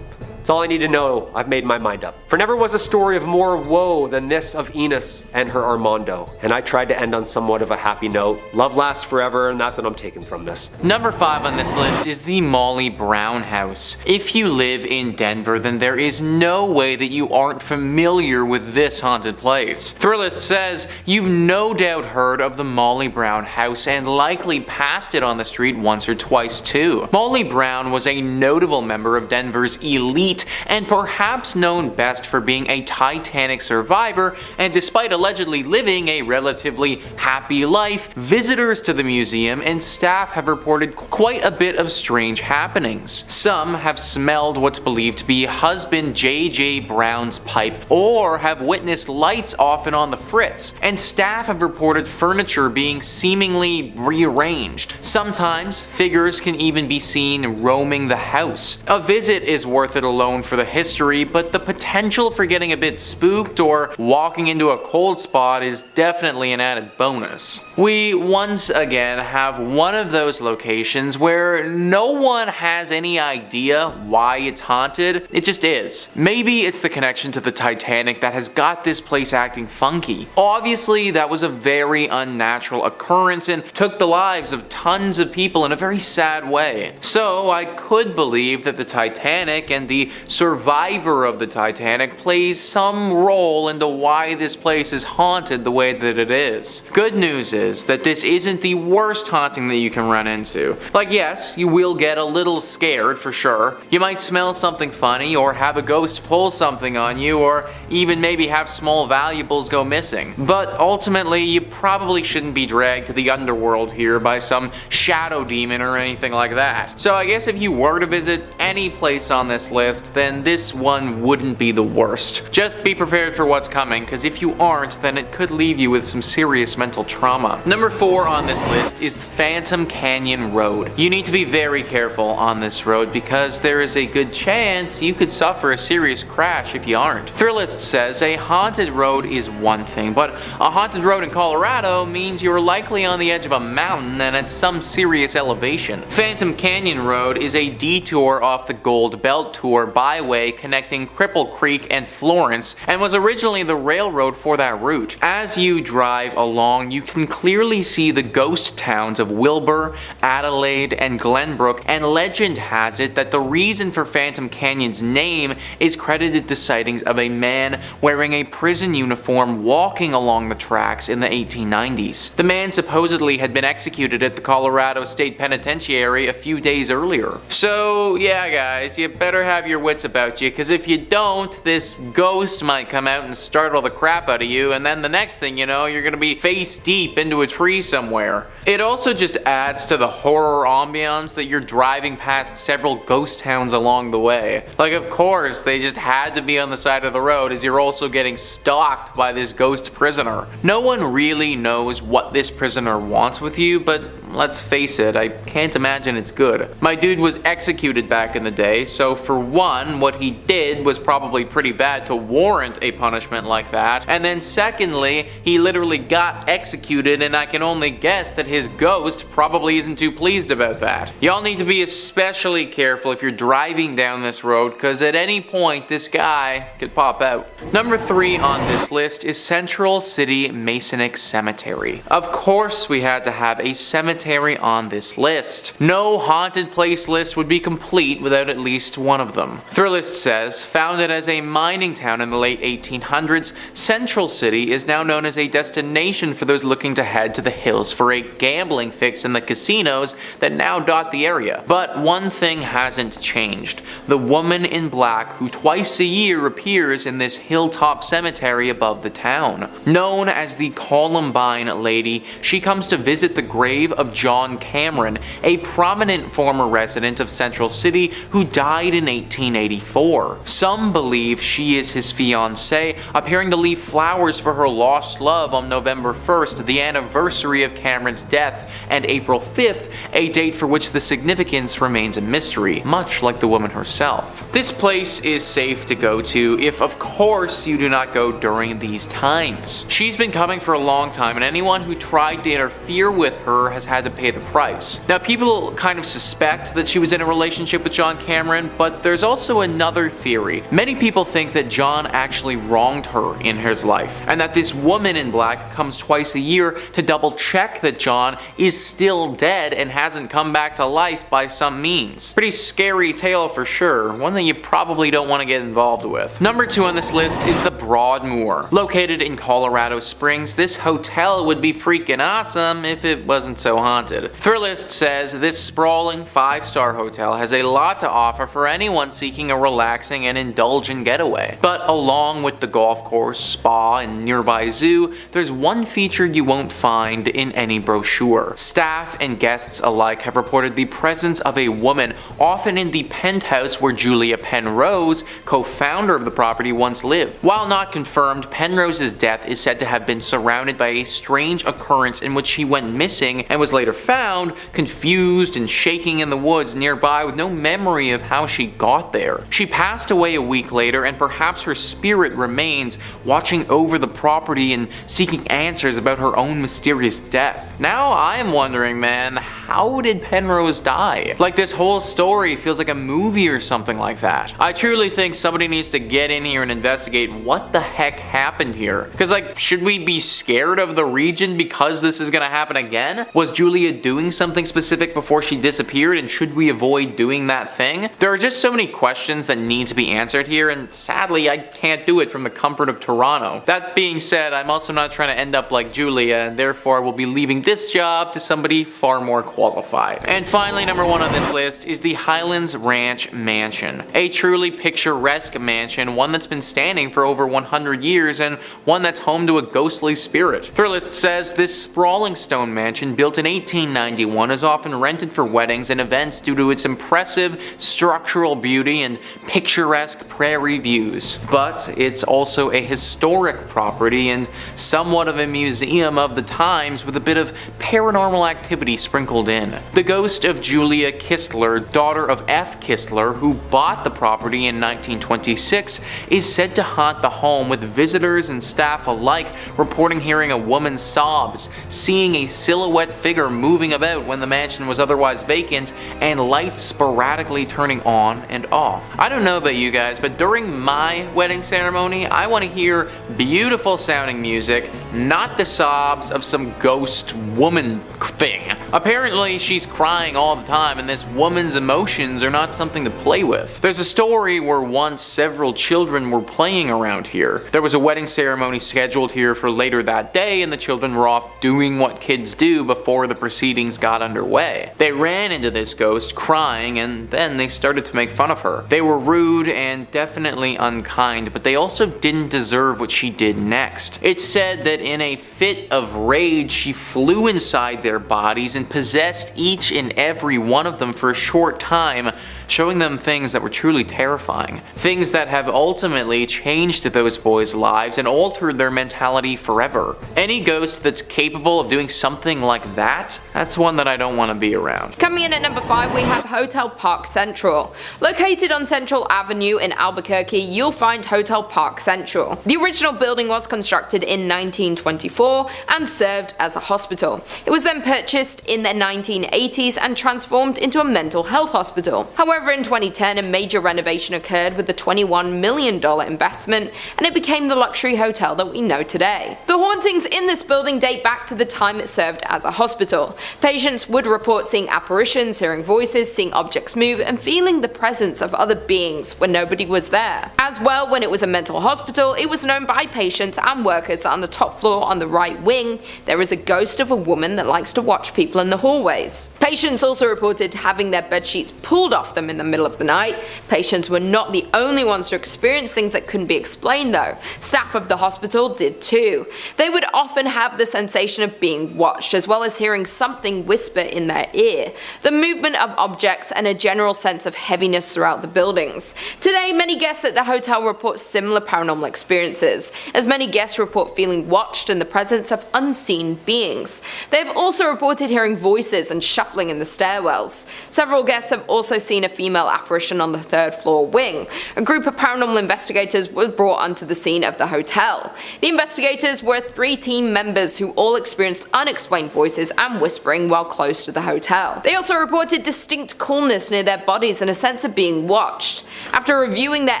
That's all I need to know. I've made my mind up. For never was a story of more woe than this of Enos and her Armando, and I tried to end on somewhat of a happy note. Love lasts forever, and that's what I'm taking from this. Number 5 on this list is the Molly Brown House. If you live in Denver, then there is no way that you aren't familiar with this haunted place. Thrillist says you've no doubt heard of the Molly Brown House and likely passed it on the street once or twice too. Molly Brown was a notable member of Denver's elite and perhaps known best for being a Titanic survivor, and despite allegedly living a relatively happy life, visitors to the museum and staff have reported quite a bit of strange happenings. Some have smelled what's believed to be husband J.J. Brown's pipe, or have witnessed lights off and on the fritz, and staff have reported furniture being seemingly rearranged. Sometimes figures can even be seen roaming the house. A visit is worth it alone for the history, but the potential for getting a bit spooked or walking into a cold spot is definitely an added bonus. We once again have one of those locations where no one has any idea why it's haunted, it just is. Maybe it's the connection to the Titanic that has got this place acting funky. Obviously, that was a very unnatural occurrence and took the lives of tons of people in a very sad way. So I could believe that the Titanic and the survivor of the Titanic plays some role into why this place is haunted the way that it is. Good news is that this isn't the worst haunting that you can run into. Like, yes, you will get a little scared for sure. You might smell something funny, or have a ghost pull something on you, or even maybe have small valuables go missing. But ultimately, you probably shouldn't be dragged to the underworld here by some shadow demon or anything like that. So I guess if you were to visit any place on this list, then this one wouldn't be the worst. Just be prepared for what's coming, because if you aren't, then it could leave you with some serious mental trauma. Number 4 on this list is Phantom Canyon Road. You need to be very careful on this road because there is a good chance you could suffer a serious crash if you aren't. Thrillist says a haunted road is one thing, but a haunted road in Colorado means you're likely on the edge of a mountain and at some serious elevation. Phantom Canyon Road is a detour off the Gold Belt Tour byway connecting Cripple Creek and Florence, and was originally the railroad for that route. As you drive along, you can clearly see the ghost towns of Wilbur, Adelaide, and Glenbrook, and legend has it that the reason for Phantom Canyon's name is credited to sightings of a man wearing a prison uniform walking along the tracks in the 1890s. The man supposedly had been executed at the Colorado State Penitentiary a few days earlier. So yeah guys, you better have your wits about you, because if you don't, this ghost might come out and startle the crap out of you, and then the next thing you know, you're gonna be face deep into a tree somewhere. It also just adds to the horror ambiance that you're driving past several ghost towns along the way. Like, of course, they just had to be on the side of the road as you're also getting stalked by this ghost prisoner. No one really knows what this prisoner wants with you, but let's face it, I can't imagine it's good. My dude was executed back in the day, so for one, what he did was probably pretty bad to warrant a punishment like that, and then secondly, he literally got executed, and I can only guess that his ghost probably isn't too pleased about that. Y'all need to be especially careful if you're driving down this road, because at any point this guy could pop out. Number 3 on this list is Central City Masonic Cemetery. Of course we had to have a cemetery on this list. No haunted place list would be complete without at least one of them. Thrillist says, founded as a mining town in the late 1800s, Central City is now known as a destination for those looking to head to the hills for a gambling fix in the casinos that now dot the area. But one thing hasn't changed. The woman in black who twice a year appears in this hilltop cemetery above the town. Known as the Columbine Lady, she comes to visit the grave of of John Cameron, a prominent former resident of Central City who died in 1884. Some believe she is his fiancée, appearing to leave flowers for her lost love on November 1st, the anniversary of Cameron's death, and April 5th, a date for which the significance remains a mystery, much like the woman herself. This place is safe to go to if, of course, you do not go during these times. She's been coming for a long time, and anyone who tried to interfere with her has had to pay the price. Now, people kind of suspect that she was in a relationship with John Cameron, but there's also another theory. Many people think that John actually wronged her in his life, and that this woman in black comes twice a year to double check that John is still dead and hasn't come back to life by some means. Pretty scary tale for sure, one that you probably don't want to get involved with. Number 2 on this list is the Broadmoor. Located in Colorado Springs, this hotel would be freaking awesome if it wasn't so haunted. Thrillist says this sprawling 5-star hotel has a lot to offer for anyone seeking a relaxing and indulgent getaway. But along with the golf course, spa, and nearby zoo, there's one feature you won't find in any brochure. Staff and guests alike have reported the presence of a woman, often in the penthouse where Julia Penrose, co-founder of the property, once lived. While not confirmed, Penrose's death is said to have been surrounded by a strange occurrence in which she went missing and was later found, confused and shaking in the woods nearby with no memory of how she got there. She passed away a week later, and perhaps her spirit remains, watching over the property and seeking answers about her own mysterious death. Now I am wondering, man, how did Penrose die? Like, this whole story feels like a movie or something like that. I truly think somebody needs to get in here and investigate what the heck happened here. Because, like, should we be scared of the region because this is gonna happen again? Was Julia doing something specific before she disappeared, and should we avoid doing that thing? There are just so many questions that need to be answered here, and sadly I can't do it from the comfort of Toronto. That being said, I'm also not trying to end up like Julia, and therefore will be leaving this job to somebody far more qualified. And finally, number 1 on this list is the Highlands Ranch Mansion. A truly picturesque mansion, one that's been standing for over 100 years and one that's home to a ghostly spirit. Thrillist says this sprawling stone mansion, built in 1891, is often rented for weddings and events due to its impressive structural beauty and picturesque prairie views. But it's also a historic property and somewhat of a museum of the times, with a bit of paranormal activity sprinkled in. The ghost of Julia Kistler, daughter of F. Kistler, who bought the property in 1926, is said to haunt the home, with visitors and staff alike reporting hearing a woman's sobs, seeing a silhouette figure moving about when the mansion was otherwise vacant, and lights sporadically turning on and off. I don't know about you guys, but during my wedding ceremony, I want to hear beautiful sounding music, not the sobs of some ghost woman thing. Apparently she's crying all the time, and this woman's emotions are not something to play with. There's a story where once several children were playing around here. There was a wedding ceremony scheduled here for later that day, and the children were off doing what kids do before the proceedings got underway. They ran into this ghost crying, and then they started to make fun of her. They were rude and definitely unkind, but they also didn't deserve what she did next. It's said that in a fit of rage, she flew inside their bodies and possessed each and every one of them for a short time, showing them things that were truly terrifying. Things that have ultimately changed those boys' lives and altered their mentality forever. Any ghost that's capable of doing something like that, that's one that I don't want to be around. Coming in at number 5, we have Hotel Park Central. Located on Central Avenue in Albuquerque, you'll find Hotel Park Central. The original building was constructed in 1924 and served as a hospital. It was then purchased in the 1980s and transformed into a mental health hospital. However, in 2010, a major renovation occurred with a $21 million investment, and it became the luxury hotel that we know today. The hauntings in this building date back to the time it served as a hospital. Patients would report seeing apparitions, hearing voices, seeing objects move, and feeling the presence of other beings when nobody was there. As well, when it was a mental hospital, it was known by patients and workers that on the top floor on the right wing, there is a ghost of a woman that likes to watch people in the hallways. Patients also reported having their bedsheets pulled off them them in the middle of the night. Patients were not the only ones to experience things that couldn't be explained though. Staff of the hospital did too. They would often have the sensation of being watched, as well as hearing something whisper in their ear, the movement of objects, and a general sense of heaviness throughout the buildings. Today, many guests at the hotel report similar paranormal experiences, as many guests report feeling watched and the presence of unseen beings. They have also reported hearing voices and shuffling in the stairwells. Several guests have also seen a female apparition on the third floor wing. A group of paranormal investigators were brought onto the scene of the hotel. The investigators were 3 team members who all experienced unexplained voices and whispering while close to the hotel. They also reported distinct coolness near their bodies and a sense of being watched. After reviewing their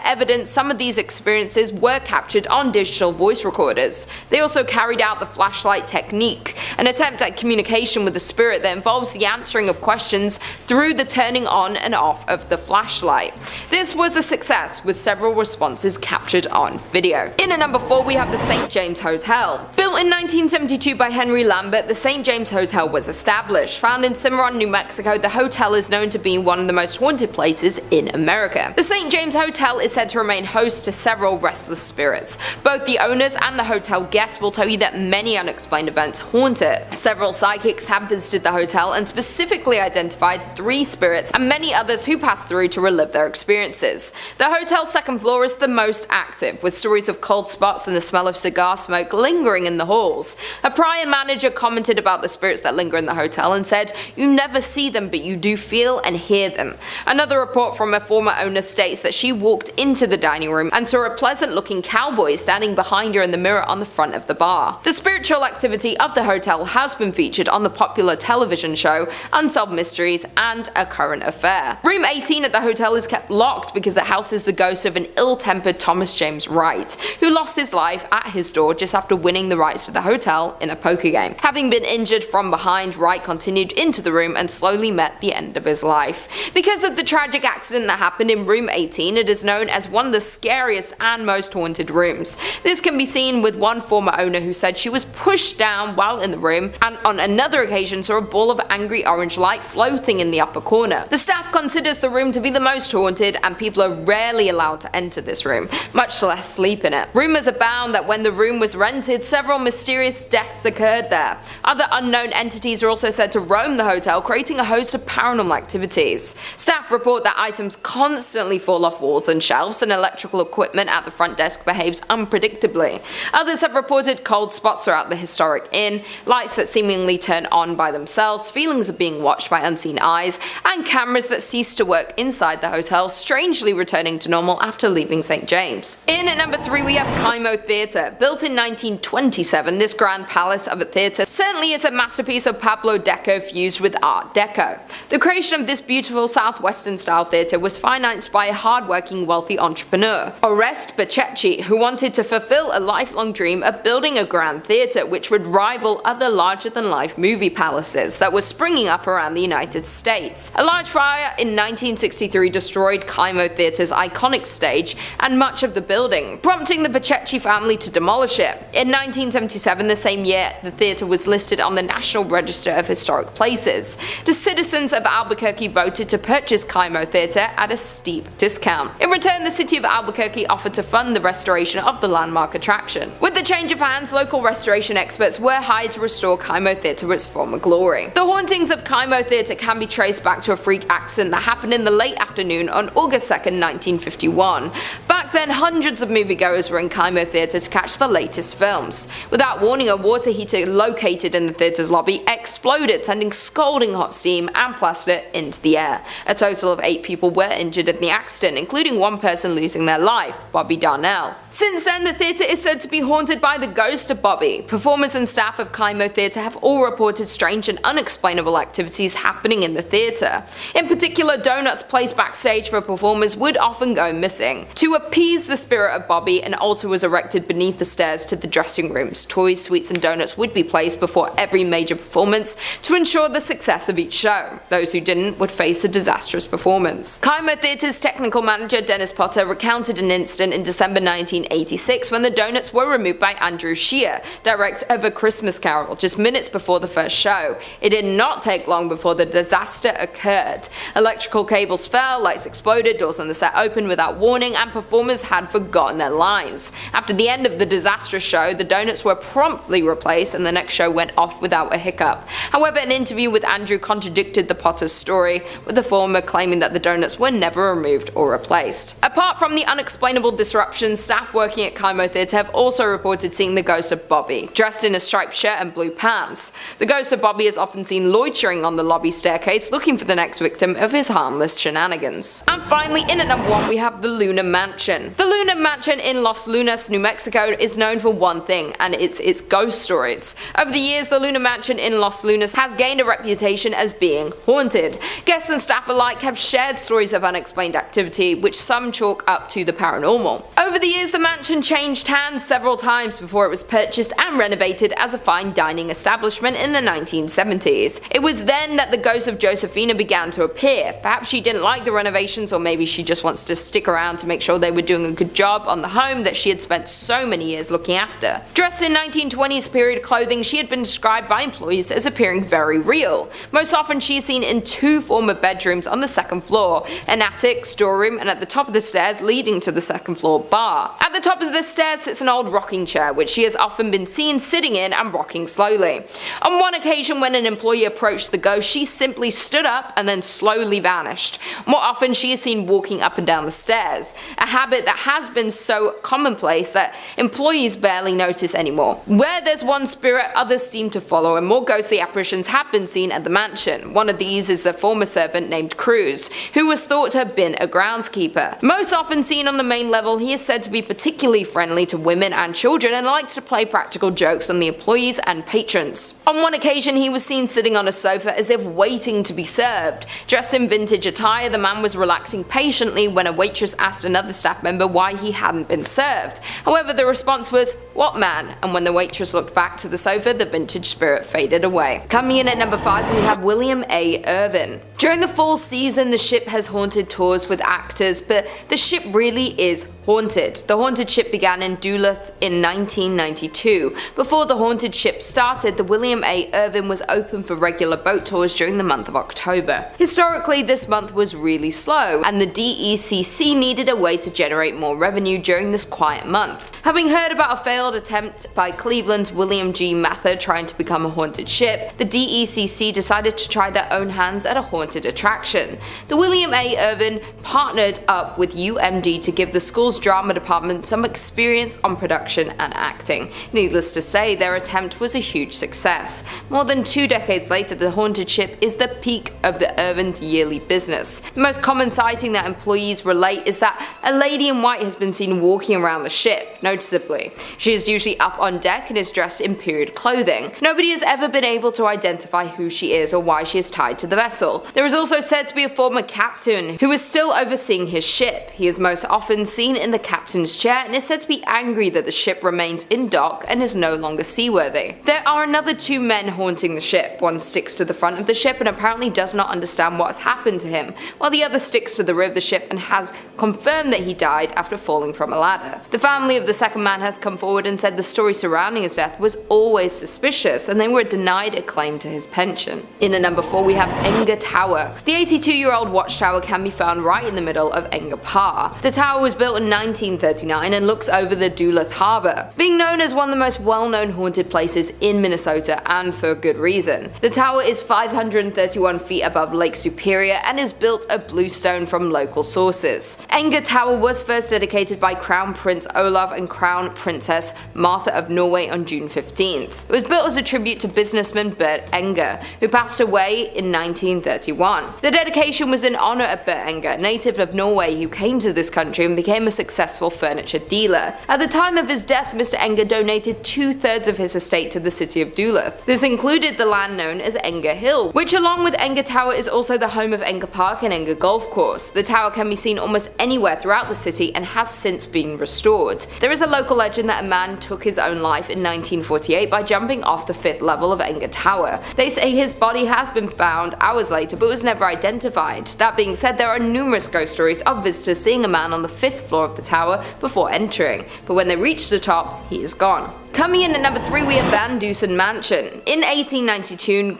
evidence, some of these experiences were captured on digital voice recorders. They also carried out the flashlight technique, an attempt at communication with the spirit that involves the answering of questions through the turning on and off of the flashlight. This was a success, with several responses captured on video. In at number 4 we have the St. James Hotel. Built in 1972 by Henry Lambert, the St. James Hotel was established. Found in Cimarron, New Mexico, the hotel is known to be one of the most haunted places in America. The St. James Hotel is said to remain host to several restless spirits. Both the owners and the hotel guests will tell you that many unexplained events haunt it. Several psychics have visited the hotel and specifically identified 3 spirits and many others who passed through to relive their experiences. The hotel's second floor is the most active, with stories of cold spots and the smell of cigar smoke lingering in the halls. A prior manager commented about the spirits that linger in the hotel and said, "You never see them, but you do feel and hear them." Another report from a former owner states that she walked into the dining room and saw a pleasant-looking cowboy standing behind her in the mirror on the front of the bar. The spiritual activity of the hotel has been featured on the popular television show Unsolved Mysteries and A Current Affair. Room 18 at the hotel is kept locked because it houses the ghost of an ill-tempered Thomas James Wright, who lost his life at his door just after winning the rights to the hotel in a poker game. Having been injured from behind, Wright continued into the room and slowly met the end of his life. Because of the tragic accident that happened in room 18, it is known as one of the scariest and most haunted rooms. This can be seen with one former owner who said she was pushed down while in the room, and on another occasion saw a ball of angry orange light floating in the upper corner. The staff considers the room to be the most haunted, and people are rarely allowed to enter this room, much less sleep in it. Rumors abound that when the room was rented, several mysterious deaths occurred there. Other unknown entities are also said to roam the hotel, creating a host of paranormal activities. Staff report that items constantly fall off walls and shelves, and electrical equipment at the front desk behaves unpredictably. Others have reported cold spots throughout the historic inn, lights that seemingly turn on by themselves, feelings of being watched by unseen eyes, and cameras that cease to work inside the hotel, strangely returning to normal after leaving St. James. In at number 3 we have Kimo Theater. Built in 1927, this grand palace of a theater certainly is a masterpiece of Pablo Deco fused with Art Deco. The creation of this beautiful southwestern style theater was financed by a hard-working wealthy entrepreneur, Oreste Bacecchi, who wanted to fulfill a lifelong dream of building a grand theater which would rival other larger-than-life movie palaces that were springing up around the United States. A large fire in 1963 destroyed Kimo Theater's iconic stage and much of the building, prompting the Bacecchi family to demolish it. In 1977, the same year, the theater was listed on the National Register of Historic Places. The citizens of Albuquerque voted to purchase Kimo Theater at a steep discount. In return, the city of Albuquerque offered to fund the restoration of the landmark attraction. With the change of hands, local restoration experts were hired to restore Kimo Theater to its former glory. The hauntings of Kimo Theater can be traced back to a freak accident that happened in the late afternoon on August 2nd, 1951. Back then, hundreds of moviegoers were in Kimo Theater to catch the latest films. Without warning, a water heater located in the theater's lobby exploded, sending scalding hot steam and plaster into the air. A total of 8 people were injured in the accident, including one person losing their life, Bobby Darnell. Since then, the theater is said to be haunted by the ghost of Bobby. Performers and staff of Kimo Theater have all reported strange and unexplainable activities happening in the theater. In particular, donuts placed backstage for performers would often go missing. To appease appease the spirit of Bobby, an altar was erected beneath the stairs to the dressing rooms. Toys, sweets and donuts would be placed before every major performance to ensure the success of each show. Those who didn't would face a disastrous performance. Kimo Theater's technical manager Dennis Potter recounted an incident in December 1986 when the donuts were removed by Andrew Shear, director of A Christmas Carol, just minutes before the first show. It did not take long before the disaster occurred. Electrical cables fell, lights exploded, doors on the set opened without warning, and performers had forgotten their lines. After the end of the disastrous show, the donuts were promptly replaced and the next show went off without a hiccup. However, an interview with Andrew contradicted the Potter's story, with the former claiming that the donuts were never removed or replaced. Apart from the unexplainable disruptions, staff working at Kimo Theater have also reported seeing the ghost of Bobby, dressed in a striped shirt and blue pants. The ghost of Bobby is often seen loitering on the lobby staircase looking for the next victim of his harmless shenanigans. And finally, in at number 1 we have the Lunar Mansion. The Lunar Mansion in Los Lunas, New Mexico is known for one thing, and it's its ghost stories. Over the years, the Lunar Mansion in Los Lunas has gained a reputation as being haunted. Guests and staff alike have shared stories of unexplained activity, which some chalk up to the paranormal. Over the years, the mansion changed hands several times before it was purchased and renovated as a fine dining establishment in the 1970s. It was then that the ghost of Josephina began to appear. Perhaps she didn't like the renovations, or maybe she just wants to stick around to make sure they were doing a good job on the home that she had spent so many years looking after. Dressed in 1920s period clothing, she had been described by employees as appearing very real. Most often she is seen in 2 former bedrooms on the 2nd floor, an attic, storeroom, and at the top of the stairs leading to the 2nd floor bar. At the top of the stairs sits an old rocking chair, which she has often been seen sitting in and rocking slowly. On one occasion, when an employee approached the ghost, she simply stood up and then slowly vanished. More often she is seen walking up and down the stairs, a habit that has been so commonplace that employees barely notice anymore. Where there's one spirit, others seem to follow, and more ghostly apparitions have been seen at the mansion. One of these is a former servant named Cruz, who was thought to have been a groundskeeper. Most often seen on the main level, he is said to be particularly friendly to women and children and likes to play practical jokes on the employees and patrons. On one occasion, he was seen sitting on a sofa as if waiting to be served. Dressed in vintage attire, the man was relaxing patiently when a waitress asked another staff member why he hadn't been served. However, the response was, "What man?" And when the waitress looked back to the sofa, the vintage spirit faded away. Coming in at number 5, we have William A. Irvin. During the fall season, the ship has haunted tours with actors, but the ship really is haunted. The haunted ship began in Duluth in 1992. Before the haunted ship started, the William A. Irvin was open for regular boat tours during the month of October. Historically, this month was really slow, and the DECC needed a way to generate more revenue during this quiet month. Having heard about a failed attempt by Cleveland's William G. Mather trying to become a haunted ship, the DECC decided to try their own hands at a haunted attraction. The William A. Irvin partnered up with UMD to give the school's drama department some experience on production and acting. Needless to say, their attempt was a huge success. More than 2 decades later, the haunted ship is the peak of the Irvin's yearly business. The most common sighting that employees relate is that a lady in white has been seen walking around the ship, noticeably. She is usually up on deck and is dressed in period clothing. Nobody has ever been able to identify who she is or why she is tied to the vessel. There is also said to be a former captain who is still overseeing his ship. He is most often seen in the captain's chair and is said to be angry that the ship remains in dock and is no longer seaworthy. There are another 2 men haunting the ship. One sticks to the front of the ship and apparently does not understand what has happened to him, while the other sticks to the rear of the ship and has confirmed that he died after falling from a ladder. The family of the second man has come forward and said the story surrounding his death was always suspicious and they were denied a claim to his pension. In at number 4 we have Enga Tower. The 82-year-old watchtower can be found right in the middle of Enga Park. The tower was built in 1939 and looks over the Duluth Harbor, being known as one of the most well-known haunted places in Minnesota, and for good reason. The tower is 531 feet above Lake Superior and is built of bluestone from local sources. Enga Tower was first dedicated by Crown Prince Olaf and Crown Princess Martha of Norway on June 15th. It was built as a tribute to businessman Bert Enger, who passed away in 1931. The dedication was in honor of Bert Enger, a native of Norway who came to this country and became a successful furniture dealer. At the time of his death, Mr. Enger donated 2/3 of his estate to the city of Duluth. This included the land known as Enger Hill, which along with Enger Tower is also the home of Enger Park and Enger Golf Course. The tower can be seen almost anywhere throughout the city and has since been restored. There is a local legend that a man took his own life in 1948 by jumping off the 5th level of Enger Tower. They say his body has been found hours later but was never identified. That being said, there are numerous ghost stories of visitors seeing a man on the 5th floor of the tower before entering, but when they reach the top, he is gone. Coming in at number 3, we have Van Dusen Mansion. In 1892,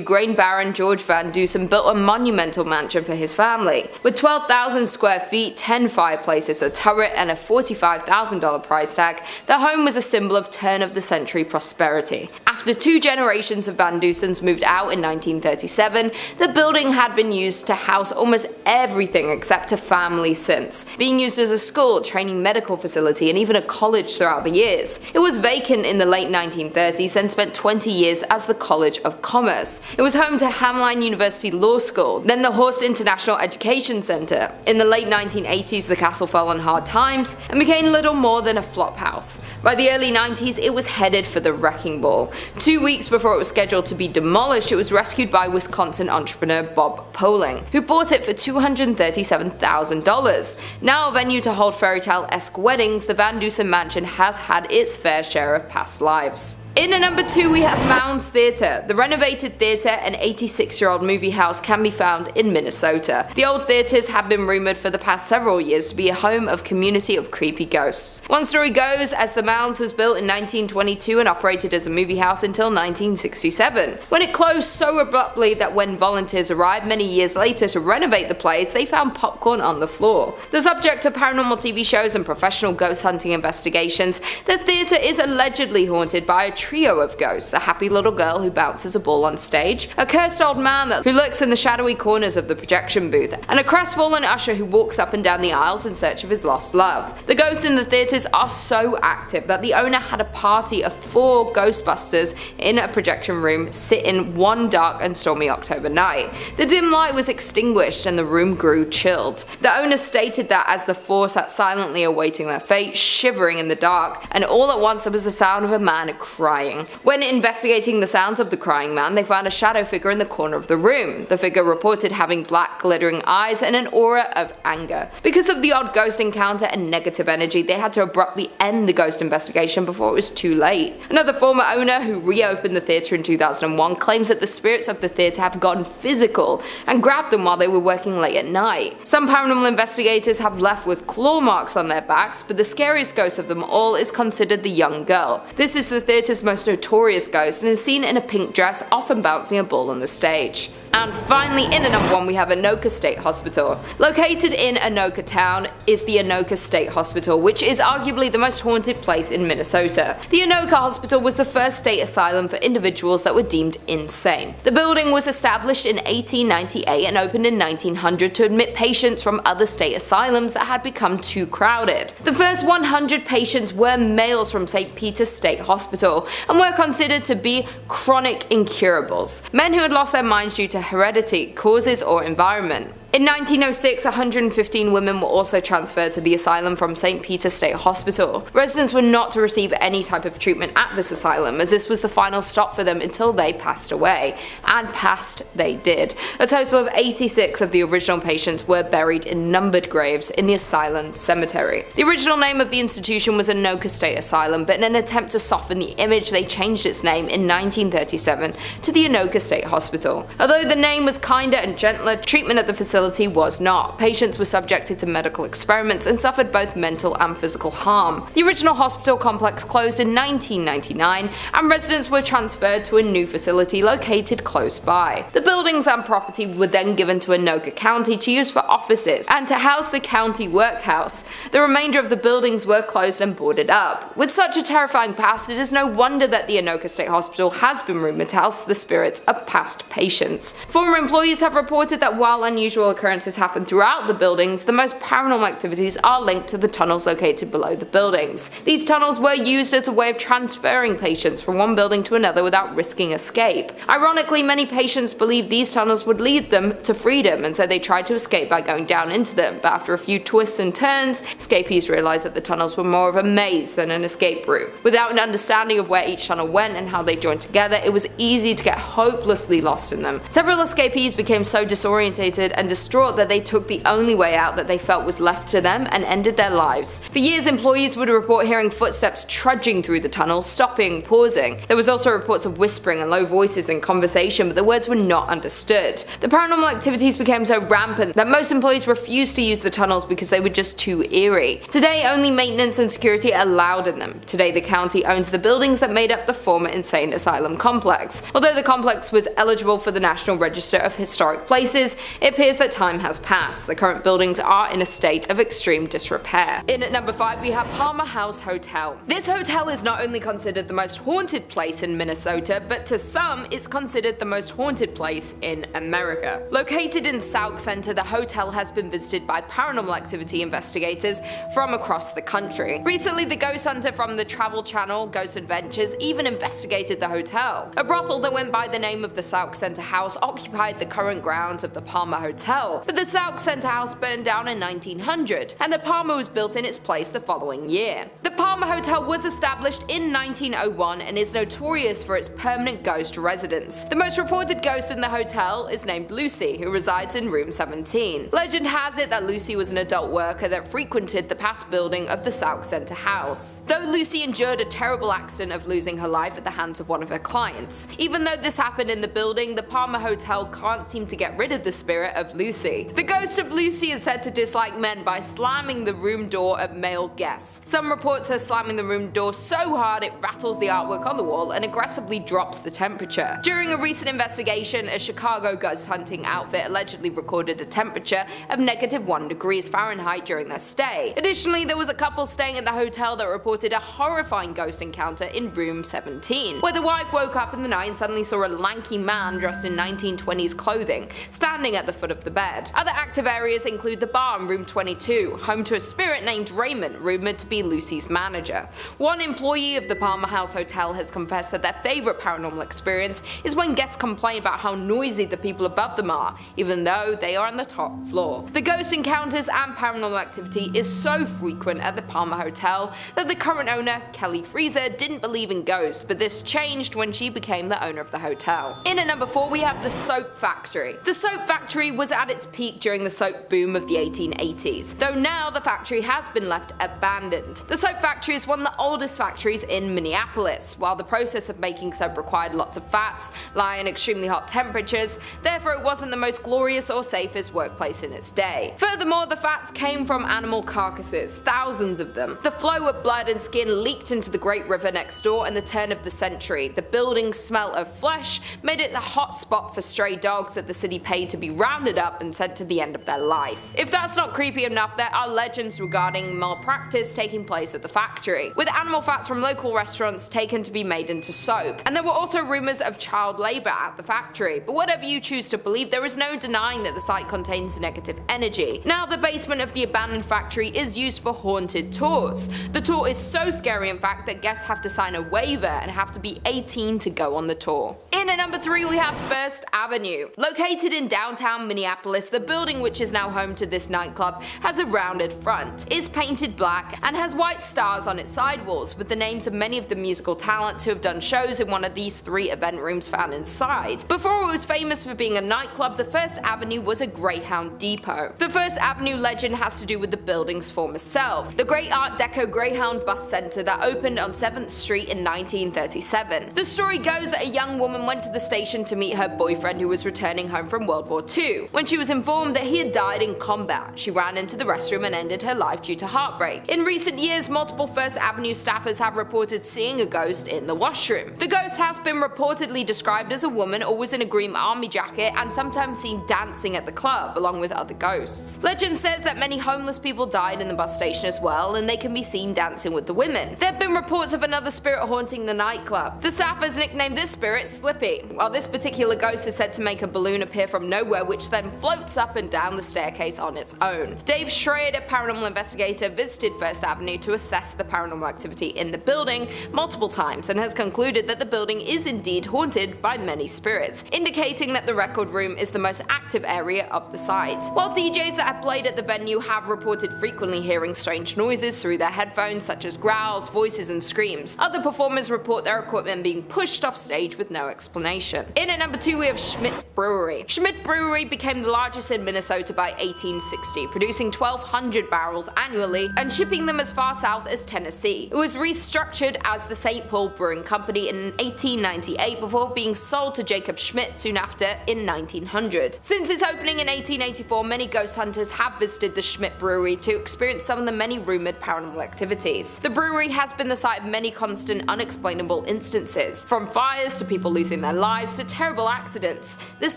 Grain Baron George Van Dusen built a monumental mansion for his family. With 12,000 square feet, 10 fireplaces, a turret, and a $45,000 price tag, the home was a symbol of turn-of-the-century prosperity. After 2 generations of Van Dusens moved out in 1937, the building had been used to house almost everything except a family since, being used as a school, training medical facility, and even a college throughout the years. It was vacant in the late 1930s and spent 20 years as the College of Commerce. It was home to Hamline University Law School, then the Horst International Education Center. In the late 1980s, the castle fell on hard times and became little more than a flophouse. By the early 90s, it was headed for the wrecking ball. 2 weeks before it was scheduled to be demolished, it was rescued by Wisconsin entrepreneur Bob Poling, who bought it for $237,000. Now a venue to hold fairy tale-esque weddings, the Van Dusen Mansion has had its fair share of past lives. In at number 2, we have Mounds Theater. The renovated theater, an 86-year-old movie house, can be found in Minnesota. The old theaters have been rumored for the past several years to be a home of community of creepy ghosts. One story goes as the Mounds was built in 1922 and operated as a movie house until 1967, when it closed so abruptly that when volunteers arrived many years later to renovate the place, they found popcorn on the floor. The subject of paranormal TV shows and professional ghost hunting investigations, the theater is allegedly haunted by a trio of ghosts: a happy little girl who bounces a ball on stage, a cursed old man who lurks in the shadowy corners of the projection booth, and a crestfallen usher who walks up and down the aisles in search of his lost love. The ghosts in the theaters are so active that the owner had a party of 4 Ghostbusters in a projection room sit in one dark and stormy October night. The dim light was extinguished and the room grew chilled. The owner stated that as the 4 sat silently awaiting their fate, shivering in the dark, and all at once there was the sound of a man crying. When investigating the sounds of the crying man, they found a shadow figure in the corner of the room. The figure reported having black glittering eyes and an aura of anger. Because of the odd ghost encounter and negative energy, they had to abruptly end the ghost investigation before it was too late. Another former owner who reopened the theatre in 2001 claims that the spirits of the theatre have gone physical and grabbed them while they were working late at night. Some paranormal investigators have left with claw marks on their backs, but the scariest ghost of them all is considered the young girl. This is the theatre's most notorious ghost and is seen in a pink dress, often bouncing a ball on the stage. And finally, in at number 1, we have Anoka State Hospital. Located in Anoka town is the Anoka State Hospital, which is arguably the most haunted place in Minnesota. The Anoka Hospital was the first state asylum for individuals that were deemed insane. The building was established in 1898 and opened in 1900 to admit patients from other state asylums that had become too crowded. The first 100 patients were males from St. Peter's State Hospital and were considered to be chronic incurables, men who had lost their minds due to heredity, causes, or environment. In 1906, 115 women were also transferred to the asylum from St. Peter's State Hospital. Residents were not to receive any type of treatment at this asylum, as this was the final stop for them until they passed away. And passed they did. A total of 86 of the original patients were buried in numbered graves in the asylum cemetery. The original name of the institution was Anoka State Asylum, but in an attempt to soften the image, they changed its name in 1937 to the Anoka State Hospital. Although the name was kinder and gentler, treatment at the facility was not. Patients were subjected to medical experiments and suffered both mental and physical harm. The original hospital complex closed in 1999 and residents were transferred to a new facility located close by. The buildings and property were then given to Anoka County to use for offices and to house the county workhouse. The remainder of the buildings were closed and boarded up. With such a terrifying past, it is no wonder that the Anoka State Hospital has been rumored to house the spirits of past patients. Former employees have reported that while unusual paranormal occurrences happen throughout the buildings, the most paranormal activities are linked to the tunnels located below the buildings. These tunnels were used as a way of transferring patients from one building to another without risking escape. Ironically, many patients believed these tunnels would lead them to freedom, and so they tried to escape by going down into them, but after a few twists and turns, escapees realized that the tunnels were more of a maze than an escape route. Without an understanding of where each tunnel went and how they joined together, it was easy to get hopelessly lost in them. Several escapees became so disorientated and distraught that they took the only way out that they felt was left to them and ended their lives. For years, employees would report hearing footsteps trudging through the tunnels, stopping, pausing. There was also reports of whispering and low voices in conversation, but the words were not understood. The paranormal activities became so rampant that most employees refused to use the tunnels because they were just too eerie. Today, only maintenance and security are allowed in them. Today, the county owns the buildings that made up the former insane asylum complex. Although the complex was eligible for the National Register of Historic Places, it appears that time has passed. The current buildings are in a state of extreme disrepair. In at number 5, we have Palmer House Hotel. This hotel is not only considered the most haunted place in Minnesota, but to some, it's considered the most haunted place in America. Located in Sauk Center, the hotel has been visited by paranormal activity investigators from across the country. Recently, the ghost hunter from the Travel Channel, Ghost Adventures, even investigated the hotel. A brothel that went by the name of the Sauk Center House occupied the current grounds of the Palmer Hotel, but the Sauk Center House burned down in 1900, and the Palmer was built in its place the following year. The Palmer Hotel was established in 1901 and is notorious for its permanent ghost residence. The most reported ghost in the hotel is named Lucy, who resides in room 17. Legend has it that Lucy was an adult worker that frequented the past building of the Sauk Center House. Though Lucy endured a terrible accident of losing her life at the hands of one of her clients. Even though this happened in the building, the Palmer Hotel can't seem to get rid of the spirit of Lucy. The ghost of Lucy is said to dislike men by slamming the room door of male guests. Some reports her slamming the room door so hard it rattles the artwork on the wall and aggressively drops the temperature. During a recent investigation, a Chicago ghost hunting outfit allegedly recorded a temperature of -1 degrees Fahrenheit during their stay. Additionally, there was a couple staying at the hotel that reported a horrifying ghost encounter in room 17, where the wife woke up in the night and suddenly saw a lanky man dressed in 1920s clothing standing at the foot of the bed. Other active areas include the bar in room 22, home to a spirit named Raymond, rumored to be Lucy's manager. One employee of the Palmer House Hotel has confessed that their favorite paranormal experience is when guests complain about how noisy the people above them are, even though they are on the top floor. The ghost encounters and paranormal activity is so frequent at the Palmer Hotel that the current owner, Kelly Feiser, didn't believe in ghosts, but this changed when she became the owner of the hotel. In at number 4, we have the Soap Factory. The Soap Factory was at its peak during the soap boom of the 1880s, though now the factory has been left abandoned. The Soap Factory is one of the oldest factories in Minneapolis. While the process of making soap required lots of fats, lie in extremely hot temperatures, therefore it wasn't the most glorious or safest workplace in its day. Furthermore, the fats came from animal carcasses, thousands of them. The flow of blood and skin leaked into the Great River next door in the turn of the century. The building's smell of flesh made it a hot spot for stray dogs that the city paid to be rounded up and sent to the end of their life. If that's not creepy enough, there are legends regarding malpractice taking place at the factory, with animal fats from local restaurants taken to be made into soap. And there were also rumors of child labor at the factory. But whatever you choose to believe, there is no denying that the site contains negative energy. Now the basement of the abandoned factory is used for haunted tours. The tour is so scary in fact that guests have to sign a waiver and have to be 18 to go on the tour. In at number 3, we have First Avenue. Located in downtown Minneapolis, the building, which is now home to this nightclub, has a rounded front, is painted black, and has white stars on its sidewalls with the names of many of the musical talents who have done shows in one of these 3 event rooms found inside. Before it was famous for being a nightclub, the First Avenue was a Greyhound depot. The First Avenue legend has to do with the building's former self, the Great Art Deco Greyhound Bus Center that opened on 7th Street in 1937. The story goes that a young woman went to the station to meet her boyfriend who was returning home from World War II. When she was informed that he had died in combat, she ran into the restroom and ended her life due to heartbreak. In recent years, multiple First Avenue staffers have reported seeing a ghost in the washroom. The ghost has been reportedly described as a woman always in a green army jacket and sometimes seen dancing at the club along with other ghosts. Legend says that many homeless people died in the bus station as well, and they can be seen dancing with the women. There have been reports of another spirit haunting the nightclub. The staffers nicknamed this spirit Slippy. While this particular ghost is said to make a balloon appear from nowhere which then floats up and down the staircase on its own. Dave Schrader, a paranormal investigator, visited First Avenue to assess the paranormal activity in the building multiple times and has concluded that the building is indeed haunted by many spirits, indicating that the record room is the most active area of the site. While DJs that have played at the venue have reported frequently hearing strange noises through their headphones, such as growls, voices, and screams, other performers report their equipment being pushed off stage with no explanation. In at number 2 we have Schmidt Brewery. Schmidt Brewery became the largest in Minnesota by 1860, producing 1,200 barrels annually and shipping them as far south as Tennessee. It was restructured as the St. Paul Brewing Company in 1898 before being sold to Jacob Schmidt soon after in 1900. Since its opening in 1884, many ghost hunters have visited the Schmidt Brewery to experience some of the many rumored paranormal activities. The brewery has been the site of many constant unexplainable instances, from fires to people losing their lives to terrible accidents. This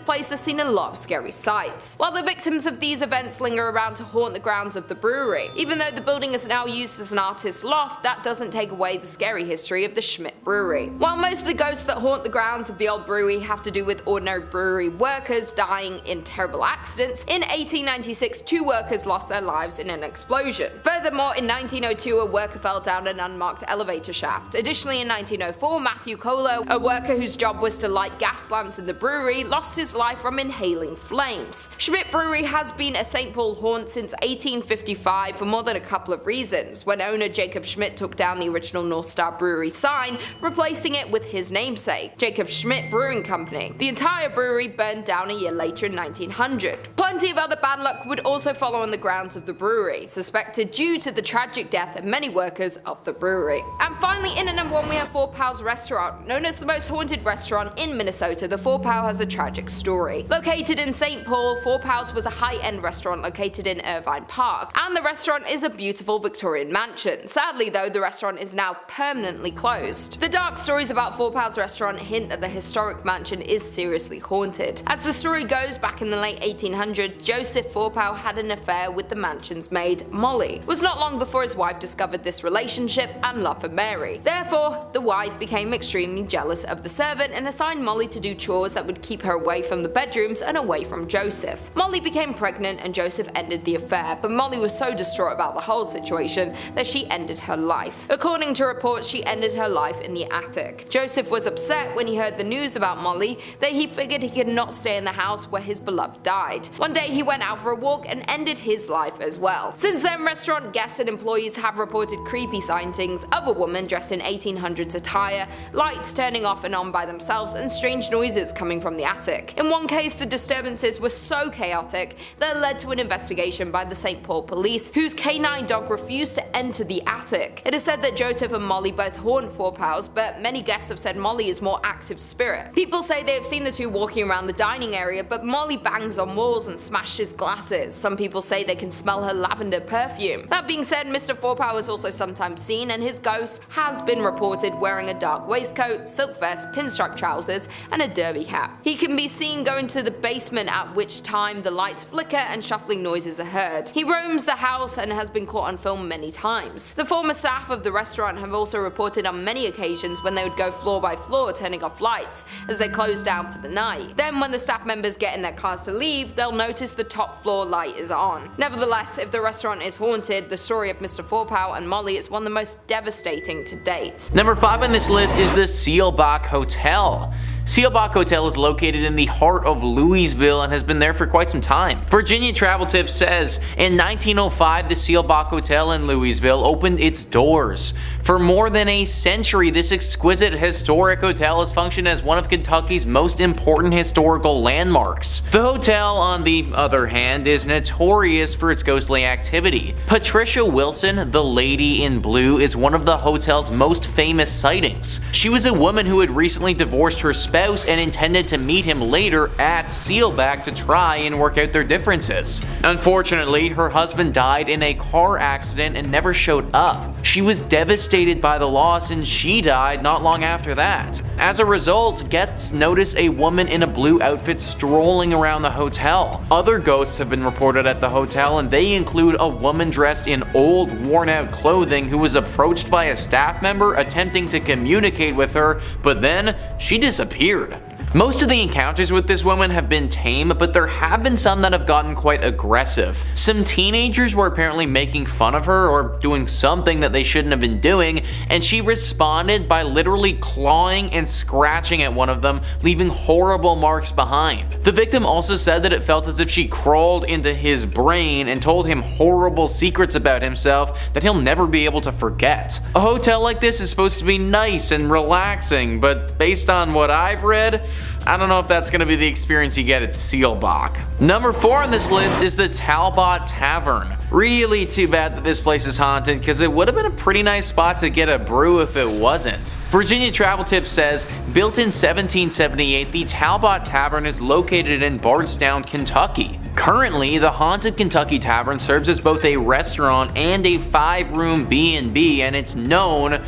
place has seen a lot of scary sights. While the victims of these events linger around to haunt the grounds of the brewery, even though the building is now used as an artist's loft, that doesn't take away the scary history of the Schmidt Brewery. While most of the ghosts that haunt the grounds of the old brewery have to do with ordinary brewery workers dying in terrible accidents, in 1896 2 workers lost their lives in an explosion. Furthermore, in 1902 a worker fell down an unmarked elevator shaft. Additionally, in 1904 Matthew Colo, a worker whose job was to light gas lamps in the brewery, lost his life from inhaling flames. Schmidt Brewery has been a St. Paul haunt since 1855 for more than a couple of reasons, when owner Jacob Schmidt took down the original North Star Brewery sign, replacing it with his namesake, Jacob Schmidt Brewing Company. The entire brewery burned down a year later in 1900. Plenty of other bad luck would also follow on the grounds of the brewery, suspected due to the tragic death of many workers of the brewery. And finally, in at number 1 we have Four Pals Restaurant. Known as the most haunted restaurant in Minnesota, the Four Pal has a tragic story. Located in St. Paul, Four Pals was a high-end restaurant located in Irvine Park, and the restaurant is a beautiful Victorian mansion. Sadly though, the restaurant is now permanently closed. The dark stories about Four Pals Restaurant hint that the historic mansion is seriously haunted. As the story goes, back in the late 1800s, Joseph Fourpau had an affair with the mansion's maid, Molly. It was not long before his wife discovered this relationship and love for Mary. Therefore, the wife became extremely jealous of the servant and assigned Molly to do chores that would keep her away from the bedrooms and away from Joseph. Molly became pregnant and Joseph ended the affair, but Molly was so distraught about the whole situation that she ended her life. According to reports, she ended her life in the attic. Joseph was upset when he heard the news about Molly that he figured he could not stay in the house where his beloved died. One day he went out for a walk and ended his life as well. Since then, restaurant guests and employees have reported creepy sightings of a woman dressed in 1800s attire, lights turning off and on by themselves, and strange noises coming from the attic. In one case, the disturbances were so chaotic that it led to an investigation by the St. Paul police, whose canine dog refused to enter the attic. It is said that Joseph and Molly both haunt Four Pals, but many guests have said Molly is more active spirit. People say they have seen the two walking around the dining area, but Molly bangs on walls and smashes glasses. Some people say they can smell her lavender perfume. That being said, Mr. Fourpau is also sometimes seen, and his ghost has been reported wearing a dark waistcoat, silk vest, pinstripe trousers, and a derby hat. He can be seen going to the basement, at which time the lights flicker and shuffling noises are heard. He roams the house and has been caught on film many times. The former staff of the restaurant have also reported on many occasions when they would go floor by floor turning off lights as they closed down for the night. Then when the staff members get in their cars to leave, they'll notice the top floor light is on. Nevertheless, if the restaurant is haunted, the story of Mr. Fourpau and Molly is one of the most devastating to date. Number 5 on this list is the Seelbach Hotel. Seelbach Hotel is located in the heart of Louisville and has been there for quite some time. Virginia Travel Tips says, in 1905 the Seelbach Hotel in Louisville opened its doors. For more than a century, this exquisite historic hotel has functioned as one of Kentucky's most important historical landmarks. The hotel, on the other hand, is notorious for its ghostly activity. Patricia Wilson, the Lady in Blue, is one of the hotel's most famous sightings. She was a woman who had recently divorced her spouse and intended to meet him later at Seelbach to try and work out their differences. Unfortunately, her husband died in a car accident and never showed up. She was devastated by the loss and she died not long after that. As a result, guests notice a woman in a blue outfit strolling around the hotel. Other ghosts have been reported at the hotel, and they include a woman dressed in old, worn-out clothing who was approached by a staff member attempting to communicate with her, but then she disappeared. Most of the encounters with this woman have been tame, but there have been some that have gotten quite aggressive. Some teenagers were apparently making fun of her or doing something that they shouldn't have been doing, and she responded by literally clawing and scratching at one of them, leaving horrible marks behind. The victim also said that it felt as if she crawled into his brain and told him horrible secrets about himself that he'll never be able to forget. A hotel like this is supposed to be nice and relaxing, but based on what I've read, I don't know if that's going to be the experience you get at Seelbach. Number 4 on this list is the Talbot Tavern. Really too bad that this place is haunted, because it would have been a pretty nice spot to get a brew if it wasn't. Virginia Travel Tips says, built in 1778, the Talbot Tavern is located in Bardstown, Kentucky. Currently, the Haunted Kentucky Tavern serves as both a restaurant and a 5-room B&B, and it's known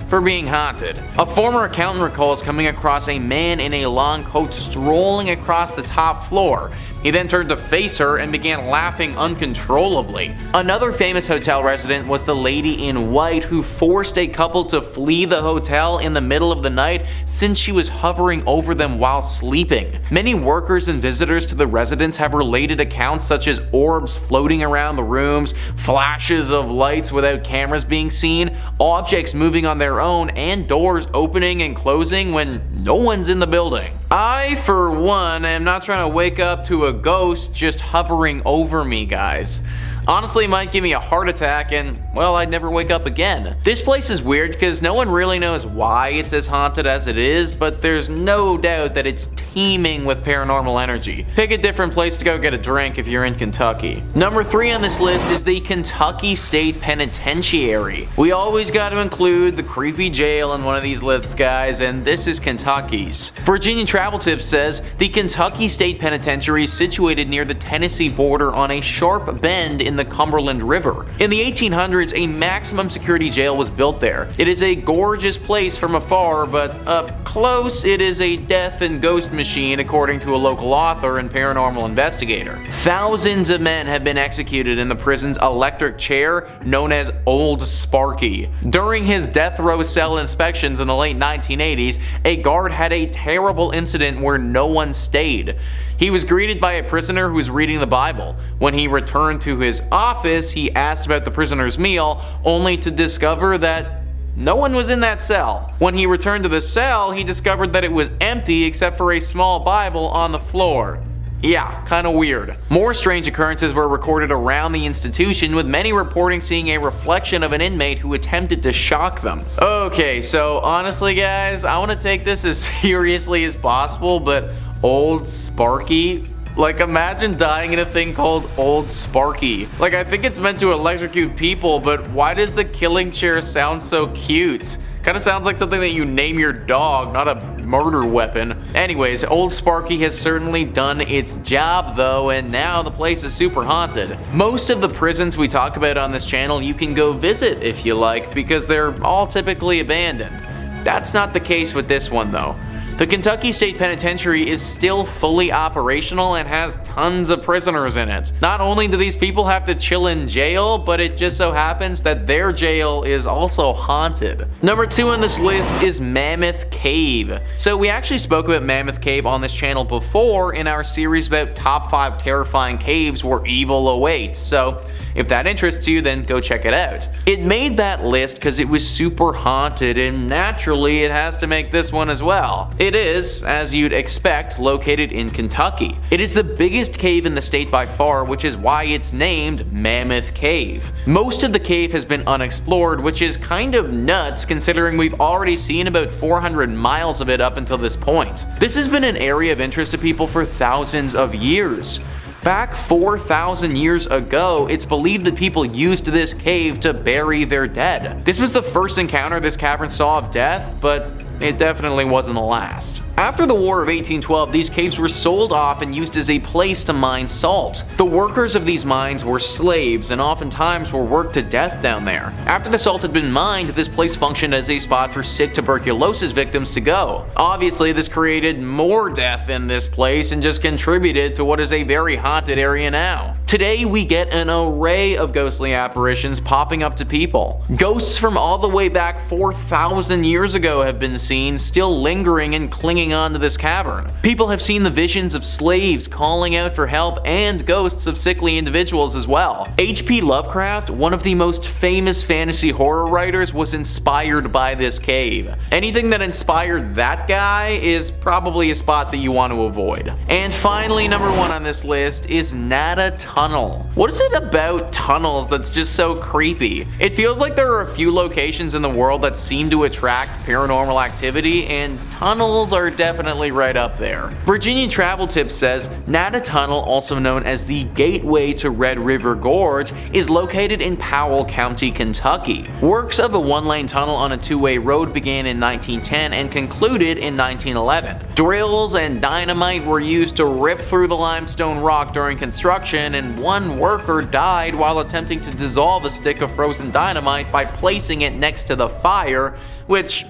for being haunted. A former accountant recalls coming across a man in a long coat strolling across the top floor. He then turned to face her and began laughing uncontrollably. Another famous hotel resident was the lady in white who forced a couple to flee the hotel in the middle of the night since she was hovering over them while sleeping. Many workers and visitors to the residence have related accounts such as orbs floating around the rooms, flashes of lights without cameras being seen, objects moving on their own, and doors opening and closing when no one's in the building. I, for one, am not trying to wake up to a ghost just hovering over me, guys. Honestly, it might give me a heart attack and, well, I'd never wake up again. This place is weird because no one really knows why it's as haunted as it is, but there's no doubt that it's teeming with paranormal energy. Pick a different place to go get a drink if you're in Kentucky. Number 3 on this list is the Kentucky State Penitentiary. We always got to include the creepy jail in one of these lists, guys, and this is Kentucky's. Virginia Travel Tips says, the Kentucky State Penitentiary is situated near the Tennessee border on a sharp bend in the Cumberland River. In the 1800s, a maximum security jail was built there. It is a gorgeous place from afar, but up close, it is a death and ghost machine, according to a local author and paranormal investigator. Thousands of men have been executed in the prison's electric chair, known as Old Sparky. During his death row cell inspections in the late 1980s, a guard had a terrible incident where no one stayed. He was greeted by a prisoner who was reading the Bible. When he returned to his office, he asked about the prisoner's meal, only to discover that no one was in that cell. When he returned to the cell, he discovered that it was empty except for a small Bible on the floor. Yeah, kinda weird. More strange occurrences were recorded around the institution, with many reporting seeing a reflection of an inmate who attempted to shock them. Okay, so honestly guys, I want to take this as seriously as possible, but Old Sparky? Like, imagine dying in a thing called Old Sparky. Like, I think it's meant to electrocute people, but why does the killing chair sound so cute? Kinda sounds like something that you name your dog, not a murder weapon. Anyways, Old Sparky has certainly done its job though, and now the place is super haunted. Most of the prisons we talk about on this channel you can go visit if you like, because they're all typically abandoned. That's not the case with this one though. The Kentucky State Penitentiary is still fully operational and has tons of prisoners in it. Not only do these people have to chill in jail, but it just so happens that their jail is also haunted. Number 2 on this list is Mammoth Cave. So we actually spoke about Mammoth Cave on this channel before in our series about top 5 terrifying caves where evil awaits, so if that interests you, then go check it out. It made that list because it was super haunted, and naturally it has to make this one as well. It is, as you'd expect, located in Kentucky. It is the biggest cave in the state by far, which is why it's named Mammoth Cave. Most of the cave has been unexplored, which is kind of nuts considering we've already seen about 400 miles of it up until this point. This has been an area of interest to people for thousands of years. Back 4,000 years ago, it's believed that people used this cave to bury their dead. This was the first encounter this cavern saw of death, but it definitely wasn't the last. After the War of 1812, these caves were sold off and used as a place to mine salt. The workers of these mines were slaves and oftentimes were worked to death down there. After the salt had been mined, this place functioned as a spot for sick tuberculosis victims to go. Obviously, this created more death in this place and just contributed to what is a very haunted area now. Today we get an array of ghostly apparitions popping up to people. Ghosts from all the way back 4,000 years ago have been seen, still lingering and clinging on to this cavern. People have seen the visions of slaves calling out for help and ghosts of sickly individuals as well. H.P. Lovecraft, one of the most famous fantasy horror writers, was inspired by this cave. Anything that inspired that guy is probably a spot that you want to avoid. And finally, number 1 on this list is Nada Tunnel. What is it about tunnels that's just so creepy? It feels like there are a few locations in the world that seem to attract paranormal activity, and tunnels are definitely right up there. Virginia Travel Tips says Nada Tunnel, also known as the Gateway to Red River Gorge, is located in Powell County, Kentucky. Works of a one-lane tunnel on a two-way road began in 1910 and concluded in 1911. Drills and dynamite were used to rip through the limestone rock during construction, and one worker died while attempting to dissolve a stick of frozen dynamite by placing it next to the fire, which,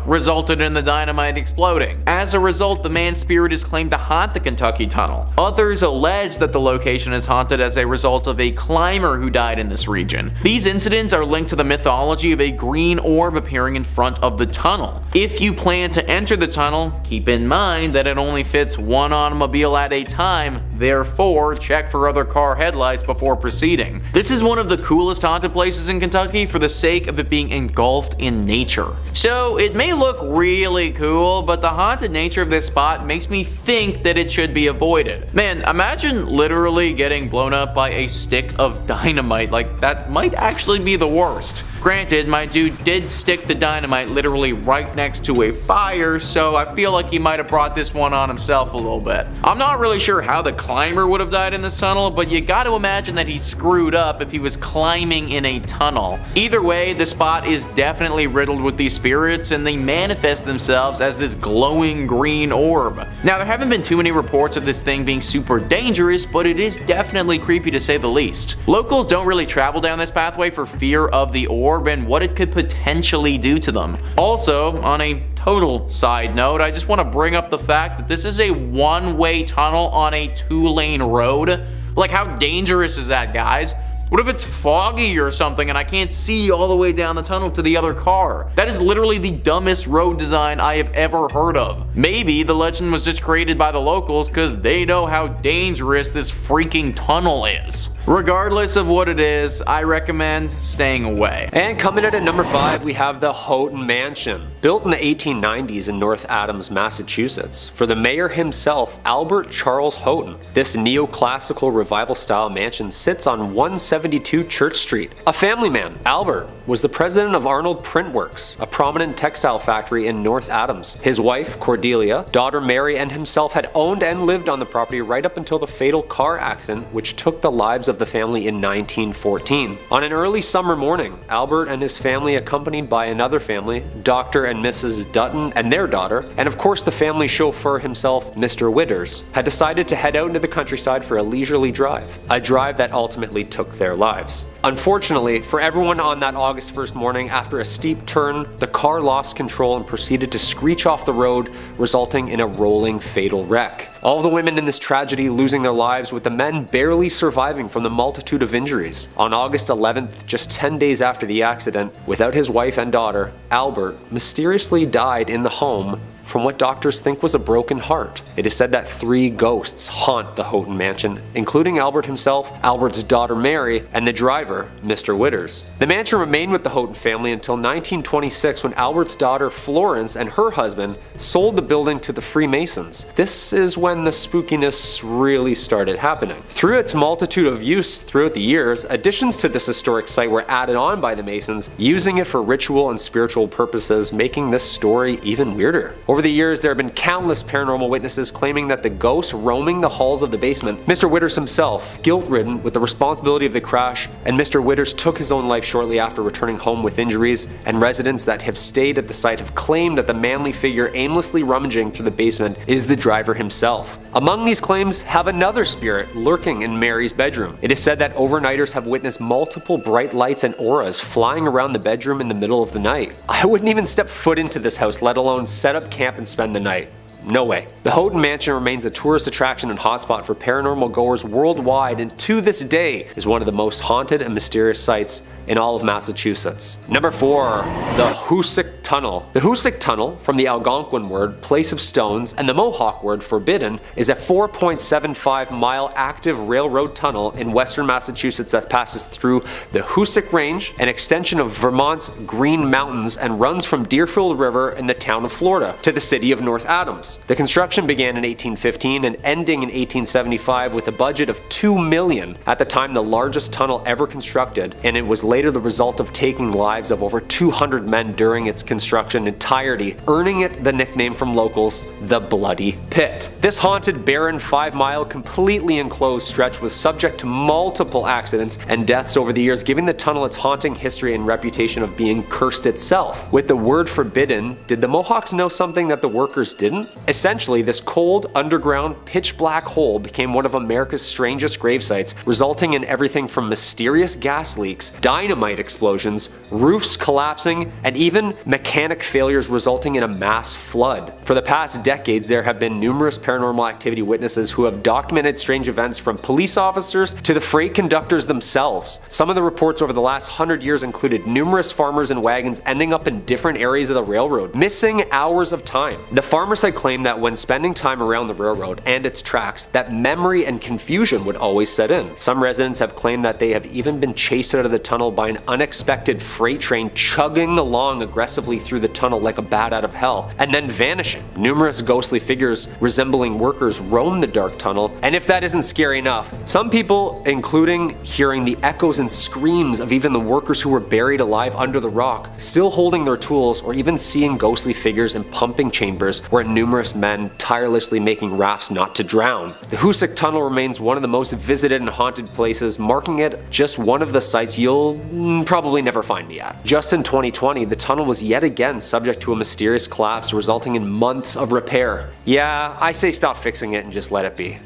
resulted in the dynamite exploding. As a result, the man's spirit is claimed to haunt the Kentucky Tunnel. Others allege that the location is haunted as a result of a climber who died in this region. These incidents are linked to the mythology of a green orb appearing in front of the tunnel. If you plan to enter the tunnel, keep in mind that it only fits one automobile at a time, therefore check for other car headlights before proceeding. This is one of the coolest haunted places in Kentucky for the sake of it being engulfed in nature. So it may look really cool, but the haunted nature of this spot makes me think that it should be avoided. Man, imagine literally getting blown up by a stick of dynamite. Like, that might actually be the worst. Granted, my dude did stick the dynamite literally right next to a fire, so I feel like he might have brought this one on himself a little bit. I'm not really sure how the climber would have died in this tunnel, but you gotta imagine that he screwed up if he was climbing in a tunnel. Either way, the spot is definitely riddled with these spirits, and they manifest themselves as this glowing green orb. Now, there haven't been too many reports of this thing being super dangerous, but it is definitely creepy to say the least. Locals don't really travel down this pathway for fear of the orb and what it could potentially do to them. Also, on a total side note, I just want to bring up the fact that this is a one-way tunnel on a two-lane road. Like, how dangerous is that, guys? What if it's foggy or something and I can't see all the way down the tunnel to the other car? That is literally the dumbest road design I have ever heard of. Maybe the legend was just created by the locals because they know how dangerous this freaking tunnel is. Regardless of what it is, I recommend staying away. And coming in at number 5, we have the Houghton Mansion. Built in the 1890s in North Adams, Massachusetts, for the mayor himself, Albert Charles Houghton. This neoclassical revival-style mansion sits on 172 Church Street. A family man, Albert was the president of Arnold Print Works, a prominent textile factory in North Adams. His wife, Cordelia, daughter Mary, and himself had owned and lived on the property right up until the fatal car accident which took the lives of the family in 1914. On an early summer morning, Albert and his family, accompanied by another family, Dr. and Mrs. Dutton and their daughter, and of course the family chauffeur himself, Mr. Witters, had decided to head out into the countryside for a leisurely drive, a drive that ultimately took their lives. Unfortunately, for everyone on that August 1st morning, after a steep turn, the car lost control and proceeded to screech off the road, resulting in a rolling fatal wreck. All the women in this tragedy losing their lives, with the men barely surviving from the multitude of injuries. On August 11th, just 10 days after the accident, without his wife and daughter, Albert mysteriously died in the home from what doctors think was a broken heart. It is said that 3 ghosts haunt the Houghton Mansion, including Albert himself, Albert's daughter Mary, and the driver, Mr. Witters. The mansion remained with the Houghton family until 1926, when Albert's daughter Florence and her husband sold the building to the Freemasons. This is when the spookiness really started happening. Through its multitude of use throughout the years, additions to this historic site were added on by the Masons, using it for ritual and spiritual purposes, making this story even weirder. Over the years, there have been countless paranormal witnesses claiming that the ghosts roaming the halls of the basement, Mr. Witters himself, guilt-ridden with the responsibility of the crash, and Mr. Witters took his own life shortly after returning home with injuries, and residents that have stayed at the site have claimed that the manly figure aimlessly rummaging through the basement is the driver himself. Among these claims have another spirit lurking in Mary's bedroom. It is said that overnighters have witnessed multiple bright lights and auras flying around the bedroom in the middle of the night. I wouldn't even step foot into this house, let alone set up camp and spend the night. No way. The Duen Mansion remains a tourist attraction and hotspot for paranormal goers worldwide, and to this day is one of the most haunted and mysterious sites in all of Massachusetts. Number 4. The Hoosick Tunnel. The Hoosick Tunnel, from the Algonquin word place of stones and the Mohawk word forbidden, is a 4.75-mile active railroad tunnel in western Massachusetts that passes through the Hoosick Range, an extension of Vermont's Green Mountains, and runs from Deerfield River in the town of Florida to the city of North Adams. The construction began in 1815 and ending in 1875 with a budget of $2 million, at the time the largest tunnel ever constructed, and it was later the result of taking lives of over 200 men during its construction entirety, earning it the nickname from locals, the Bloody Pit. This haunted, barren, 5-mile, completely enclosed stretch was subject to multiple accidents and deaths over the years, giving the tunnel its haunting history and reputation of being cursed itself. With the word forbidden, did the Mohawks know something that the workers didn't? Essentially, this cold, underground, pitch-black hole became one of America's strangest grave sites, resulting in everything from mysterious gas leaks, dynamite explosions, roofs collapsing, and even mechanic failures resulting in a mass flood. For the past decades, there have been numerous paranormal activity witnesses who have documented strange events, from police officers to the freight conductors themselves. Some of the reports over the last 100 years included numerous farmers and wagons ending up in different areas of the railroad, missing hours of time. The farmers had claimed that when spending time around the railroad and its tracks, that memory and confusion would always set in. Some residents have claimed that they have even been chased out of the tunnel by an unexpected freight train chugging along aggressively through the tunnel like a bat out of hell, and then vanishing. Numerous ghostly figures resembling workers roam the dark tunnel, and if that isn't scary enough, some people, including hearing the echoes and screams of even the workers who were buried alive under the rock, still holding their tools, or even seeing ghostly figures in pumping chambers where numerous men tirelessly making rafts not to drown. The Hoosick Tunnel remains one of the most visited and haunted places, marking it just one of the sites you'll probably never find me at. Just in 2020, the tunnel was yet again subject to a mysterious collapse, resulting in months of repair. Yeah, I say stop fixing it and just let it be.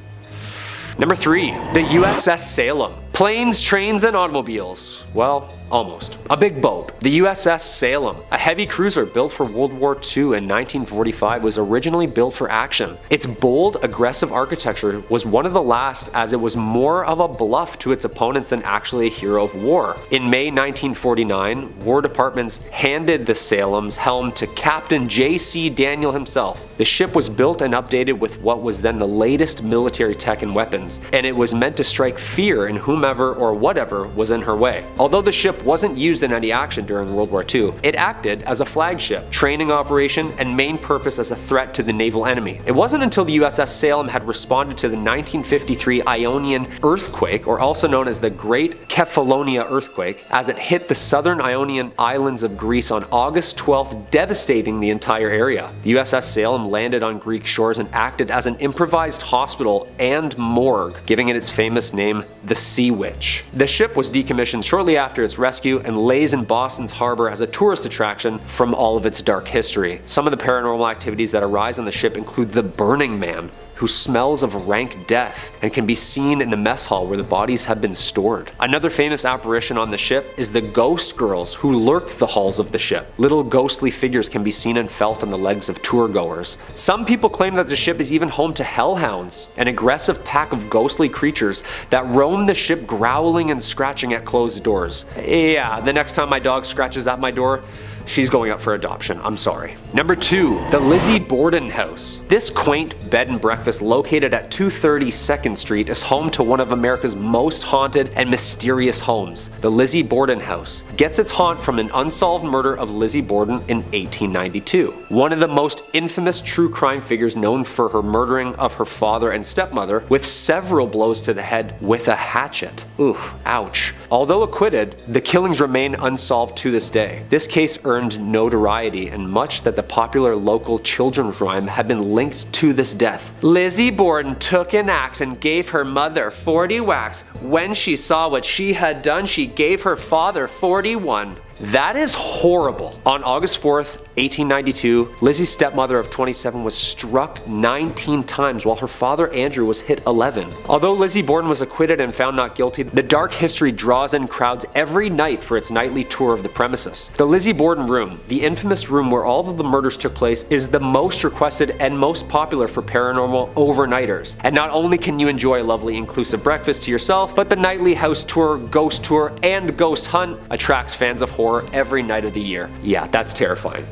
Number 3. The USS Salem. Planes, trains, and automobiles. Well, almost. A big boat. The USS Salem, a heavy cruiser built for World War II in 1945, was originally built for action. Its bold, aggressive architecture was one of the last, as it was more of a bluff to its opponents than actually a hero of war. In May 1949, War Departments handed the Salem's helm to Captain J.C. Daniel himself. The ship was built and updated with what was then the latest military tech and weapons, and it was meant to strike fear in whomever or whatever was in her way. Although the ship wasn't used in any action during World War II, it acted as a flagship, training operation, and main purpose as a threat to the naval enemy. It wasn't until the USS Salem had responded to the 1953 Ionian earthquake, or also known as the Great Kefalonia earthquake, as it hit the southern Ionian islands of Greece on August 12th, devastating the entire area. The USS Salem landed on Greek shores and acted as an improvised hospital and morgue, giving it its famous name, the Sea Witch. The ship was decommissioned shortly after its rescue and lays in Boston's harbor as a tourist attraction from all of its dark history. Some of the paranormal activities that arise on the ship include the Burning Man, who smells of rank death and can be seen in the mess hall where the bodies have been stored. Another famous apparition on the ship is the Ghost Girls, who lurk the halls of the ship. Little ghostly figures can be seen and felt on the legs of tour goers. Some people claim that the ship is even home to hellhounds, an aggressive pack of ghostly creatures that roam the ship, growling and scratching at closed doors. Yeah, the next time my dog scratches at my door, she's going up for adoption. I'm sorry. Number 2. The Lizzie Borden House. This quaint bed and breakfast located at 230 2nd Street is home to one of America's most haunted and mysterious homes. The Lizzie Borden House gets its haunt from an unsolved murder of Lizzie Borden in 1892. One of the most infamous true crime figures, known for her murdering of her father and stepmother with several blows to the head with a hatchet. Oof, ouch. Although acquitted, the killings remain unsolved to this day. This case earned notoriety, and much that the popular local children's rhyme had been linked to this death. Lizzie Borden took an axe and gave her mother 40 whacks. When she saw what she had done, she gave her father 41. That is horrible. On August 4th, 1892, Lizzie's stepmother of 27 was struck 19 times while her father Andrew was hit 11. Although Lizzie Borden was acquitted and found not guilty, the dark history draws in crowds every night for its nightly tour of the premises. The Lizzie Borden room, the infamous room where all of the murders took place, is the most requested and most popular for paranormal overnighters. And not only can you enjoy a lovely inclusive breakfast to yourself, but the nightly house tour, ghost tour, and ghost hunt attracts fans of horror every night of the year. Yeah, that's terrifying.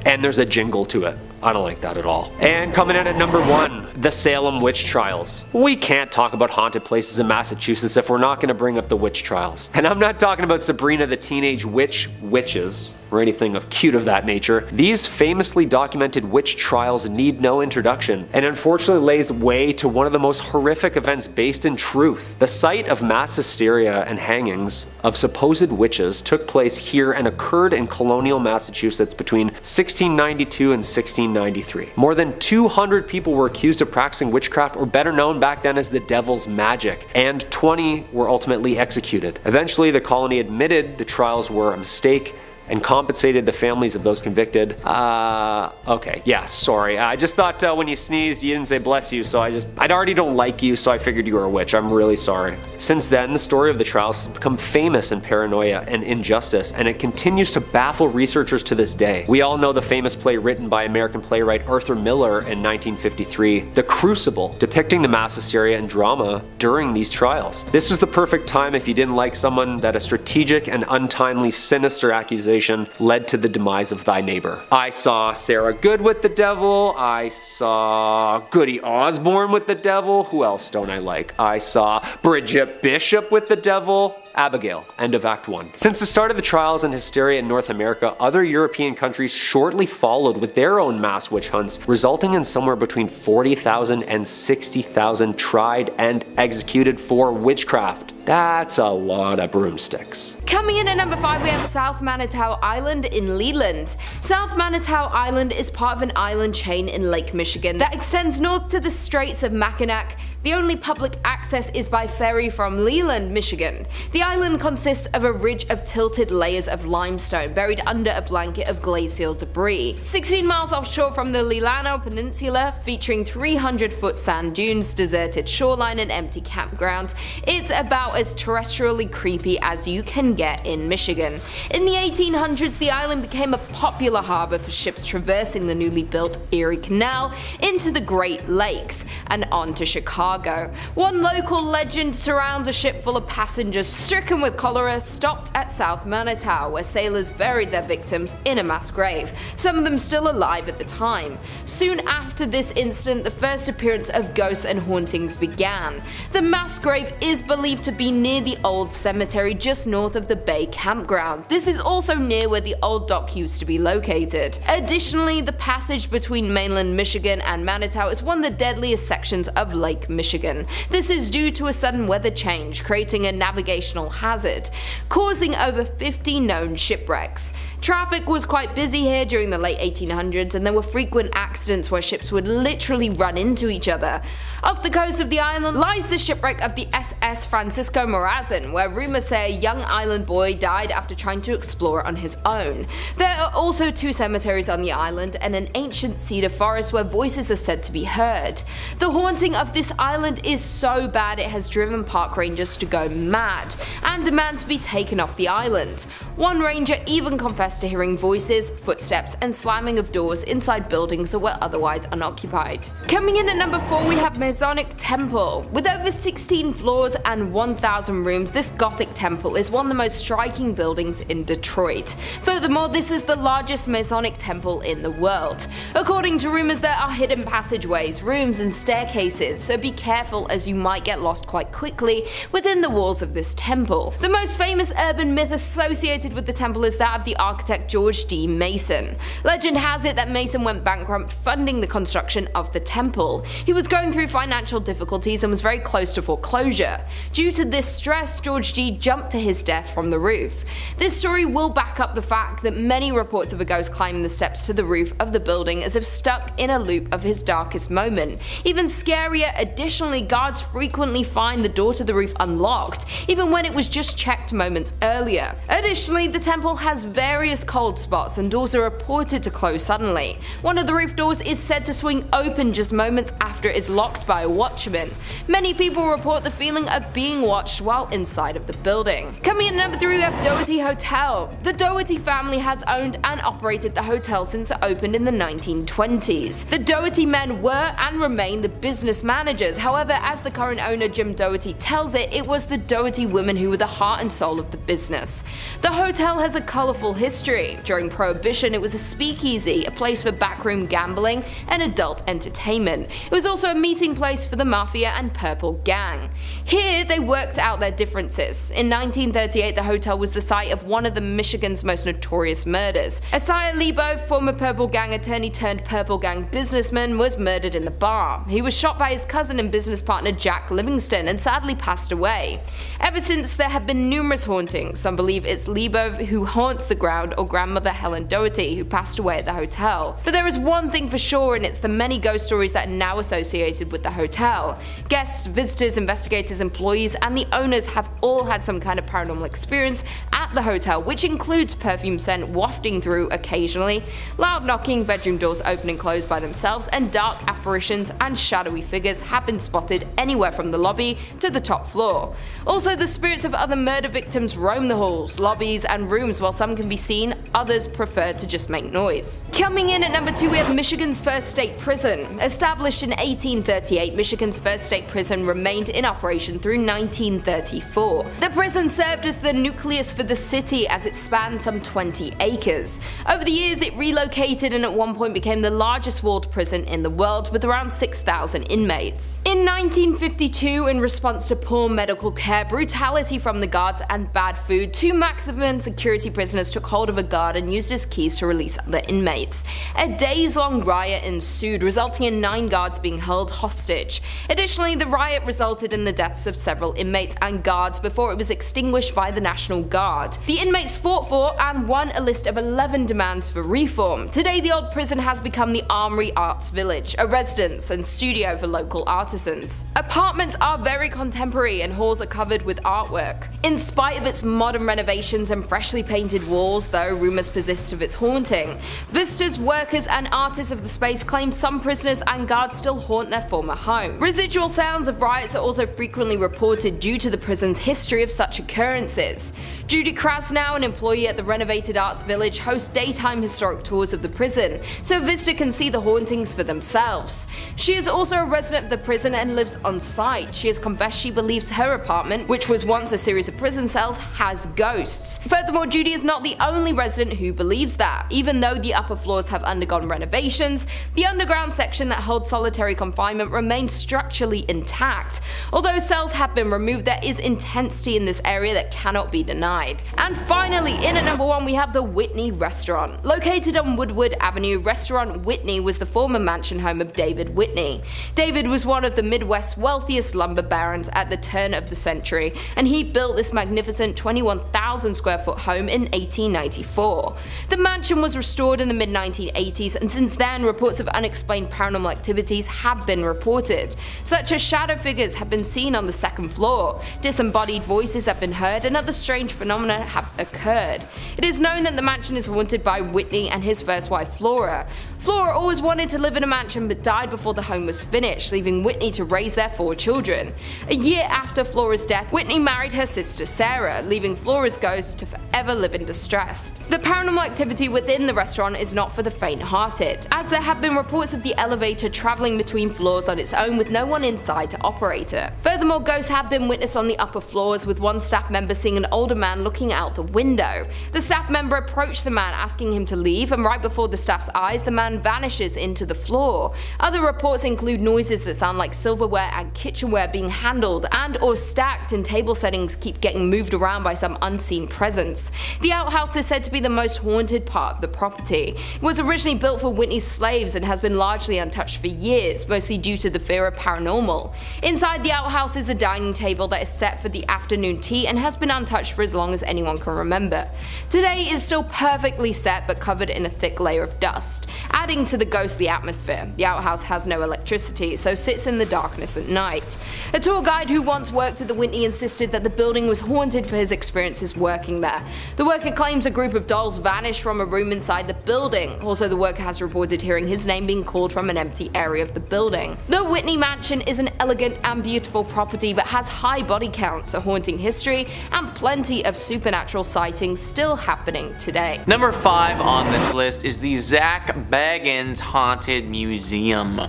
And there's a jingle to it. I don't like that at all. And coming in at number 1, the Salem Witch Trials. We can't talk about haunted places in Massachusetts if we're not going to bring up the witch trials. And I'm not talking about Sabrina the Teenage Witches, or anything of cute of that nature. These famously documented witch trials need no introduction, and unfortunately lays way to one of the most horrific events based in truth. The site of mass hysteria and hangings of supposed witches took place here and occurred in colonial Massachusetts between 1692 and 1693. More than 200 people were accused of practicing witchcraft, or better known back then as the devil's magic, and 20 were ultimately executed. Eventually, the colony admitted the trials were a mistake and compensated the families of those convicted. Okay, yeah, sorry. I just thought when you sneezed, you didn't say bless you, so I already don't like you, so I figured you were a witch. I'm really sorry. Since then, the story of the trials has become famous in paranoia and injustice, and it continues to baffle researchers to this day. We all know the famous play written by American playwright Arthur Miller in 1953, The Crucible, depicting the mass hysteria and drama during these trials. This was the perfect time if you didn't like someone that a strategic and untimely sinister accusation led to the demise of thy neighbor. I saw Sarah Good with the devil. I saw Goody Osborne with the devil. Who else don't I like? I saw Bridget Bishop with the devil. Abigail. End of Act 1. Since the start of the trials and hysteria in North America, other European countries shortly followed with their own mass witch hunts, resulting in somewhere between 40,000 and 60,000 tried and executed for witchcraft. That's a lot of broomsticks. Coming in at number 5, we have South Manitou Island in Leland. South Manitou Island is part of an island chain in Lake Michigan that extends north to the Straits of Mackinac. The only public access is by ferry from Leland, Michigan. The island consists of a ridge of tilted layers of limestone buried under a blanket of glacial debris. 16 miles offshore from the Leelanau Peninsula, featuring 300-foot sand dunes, deserted shoreline, and empty campground, it's about as terrestrially creepy as you can get in Michigan. In the 1800s, the island became a popular harbor for ships traversing the newly built Erie Canal into the Great Lakes and on to Chicago. One local legend surrounds a ship full of passengers stricken with cholera stopped at South Manitou, where sailors buried their victims in a mass grave, some of them still alive at the time. Soon after this incident, the first appearance of ghosts and hauntings began. The mass grave is believed to be near the old cemetery just north of the Bay campground. This is also near where the old dock used to be located. Additionally, the passage between mainland Michigan and Manitou is one of the deadliest sections of Lake Michigan. This is due to a sudden weather change, creating a navigational hazard, causing over 50 known shipwrecks. Traffic was quite busy here during the late 1800s, and there were frequent accidents where ships would literally run into each other. Off the coast of the island lies the shipwreck of the SS Francisco Morazan, where rumors say a young island boy died after trying to explore on his own. There are also 2 cemeteries on the island and an ancient cedar forest where voices are said to be heard. The haunting of this island is so bad it has driven park rangers to go mad and demand to be taken off the island. One ranger even confessed to hearing voices, footsteps, and slamming of doors inside buildings that were otherwise unoccupied. Coming in at number 4, we have Masonic Temple. With over 16 floors and 1,000 rooms, this Gothic temple is one of the most striking buildings in Detroit. Furthermore, this is the largest Masonic temple in the world. According to rumors, there are hidden passageways, rooms, and staircases, so be careful as you might get lost quite quickly within the walls of this temple. The most famous urban myth associated with the temple is that of the architect George D. Mason. Legend has it that Mason went bankrupt funding the construction of the temple. He was going through financial difficulties and was very close to foreclosure. Due to this stress, George G jumped to his death from the roof. This story will back up the fact that many reports of a ghost climbing the steps to the roof of the building as if stuck in a loop of his darkest moment. Even scarier, additionally, guards frequently find the door to the roof unlocked, even when it was just checked moments earlier. Additionally, the temple has various cold spots and doors are reported to close suddenly. One of the roof doors is said to swing open just moments after it is locked by a watchman. Many people report the feeling of being watched while inside of the building. Coming in at number 3, we have Doherty Hotel. The Doherty family has owned and operated the hotel since it opened in the 1920s. The Doherty men were and remain the business managers. However, as the current owner Jim Doherty tells it, it was the Doherty women who were the heart and soul of the business. The hotel has a colourful history. During Prohibition, it was a speakeasy, a place for backroom gambling and adult entertainment. It was also a meeting place for the Mafia and Purple Gang. Here, they worked out their differences. In 1938, the hotel was the site of one of Michigan's most notorious murders. Isaiah Lebo, former Purple Gang attorney turned Purple Gang businessman, was murdered in the bar. He was shot by his cousin and business partner Jack Livingston and sadly passed away. Ever since, there have been numerous hauntings. Some believe it's Lebo who haunts the ground or grandmother Helen Doherty who passed away at the hotel. But there is one thing for sure, and it's the many ghost stories that are now associated with the hotel. Guests, visitors, investigators, employees, and the owners have all had some kind of paranormal experience at the hotel, which includes perfume scent wafting through occasionally, loud knocking, bedroom doors open and close by themselves, and dark apparitions and shadowy figures have been spotted anywhere from the lobby to the top floor. Also, the spirits of other murder victims roam the halls, lobbies, and rooms. While some can be seen, others prefer to just make noise. Coming in at number 2, we have Michigan's first state prison. Established in 1838, Michigan's first state prison remained in operation through 1934. The prison served as the nucleus for the city as it spanned some 20 acres. Over the years, it relocated and at one point became the largest walled prison in the world with around 6,000 inmates. In 1952, in response to poor medical care, brutality from the guards, and bad food, 2 maximum security prisoners took hold of a guard and used his keys to release other inmates. A days-long riot ensued, resulting in 9 guards being held hostage. Additionally, the riot resulted in the deaths of several inmates and guards before it was extinguished by the National Guard. The inmates fought for and won a list of 11 demands for reform. Today, the old prison has become the Armory Arts Village, a residence and studio for local artisans. Apartments are very contemporary and halls are covered with artwork. In spite of its modern renovations and freshly painted walls, though, rumours persist of its haunting. Visitors, workers, and artists of the space claim some prisoners and guards still haunt their former home. Residual sounds of riots are also frequently reported due to the prison's history of such occurrences. Judy Krasnow, an employee at the renovated Arts Village, hosts daytime historic tours of the prison, so a visitor can see the hauntings for themselves. She is also a resident of the prison and lives on site. She has confessed she believes her apartment, which was once a series of prison cells, has ghosts. Furthermore, Judy is not the only resident who believes that. Even though the upper floors have undergone renovations, the underground section that holds solitary confinement remains structurally intact. Although cells have been removed, there is intensity in this area that cannot be denied. And finally, in at number 1, we have the Whitney Restaurant. Located on Woodward Avenue, Restaurant Whitney was the former mansion home of David Whitney. David was one of the Midwest's wealthiest lumber barons at the turn of the century, and he built this magnificent 21,000 square foot home in 1894. The mansion was restored in the mid-1980s, and since then, reports of unexplained paranormal activities have been reported, such as shadow figures have been seen on the second floor, disembodied voices have been heard, and other strange phenomena have occurred. It is known that the mansion is haunted by Whitney and his first wife Flora. Flora always wanted to live in a mansion but died before the home was finished, leaving Whitney to raise their 4 children. A year after Flora's death, Whitney married her sister Sarah, leaving Flora's ghost to forever live in distress. The paranormal activity within the restaurant is not for the faint-hearted, as there have been reports of the elevator travelling between floors on its own with no one inside to operate it. Furthermore, ghosts have been witnessed on the upper floors, with one staff member seeing an older man looking looking out the window. The staff member approached the man asking him to leave, and right before the staff's eyes, the man vanishes into the floor. Other reports include noises that sound like silverware and kitchenware being handled and or stacked, and table settings keep getting moved around by some unseen presence. The outhouse is said to be the most haunted part of the property. It was originally built for Whitney's slaves and has been largely untouched for years, mostly due to the fear of paranormal. Inside the outhouse is a dining table that is set for the afternoon tea and has been untouched for as long as anyone can remember. Today is still perfectly set but covered in a thick layer of dust, adding to the ghostly atmosphere. The outhouse has no electricity, so sits in the darkness at night. A tour guide who once worked at the Whitney insisted that the building was haunted for his experiences working there. The worker claims a group of dolls vanished from a room inside the building. Also, the worker has reported hearing his name being called from an empty area of the building. The Whitney Mansion is an elegant and beautiful property but has high body counts, a haunting history, and plenty of supernatural sightings still happening today. Number 5 on this list is the Zach Bagans Haunted Museum.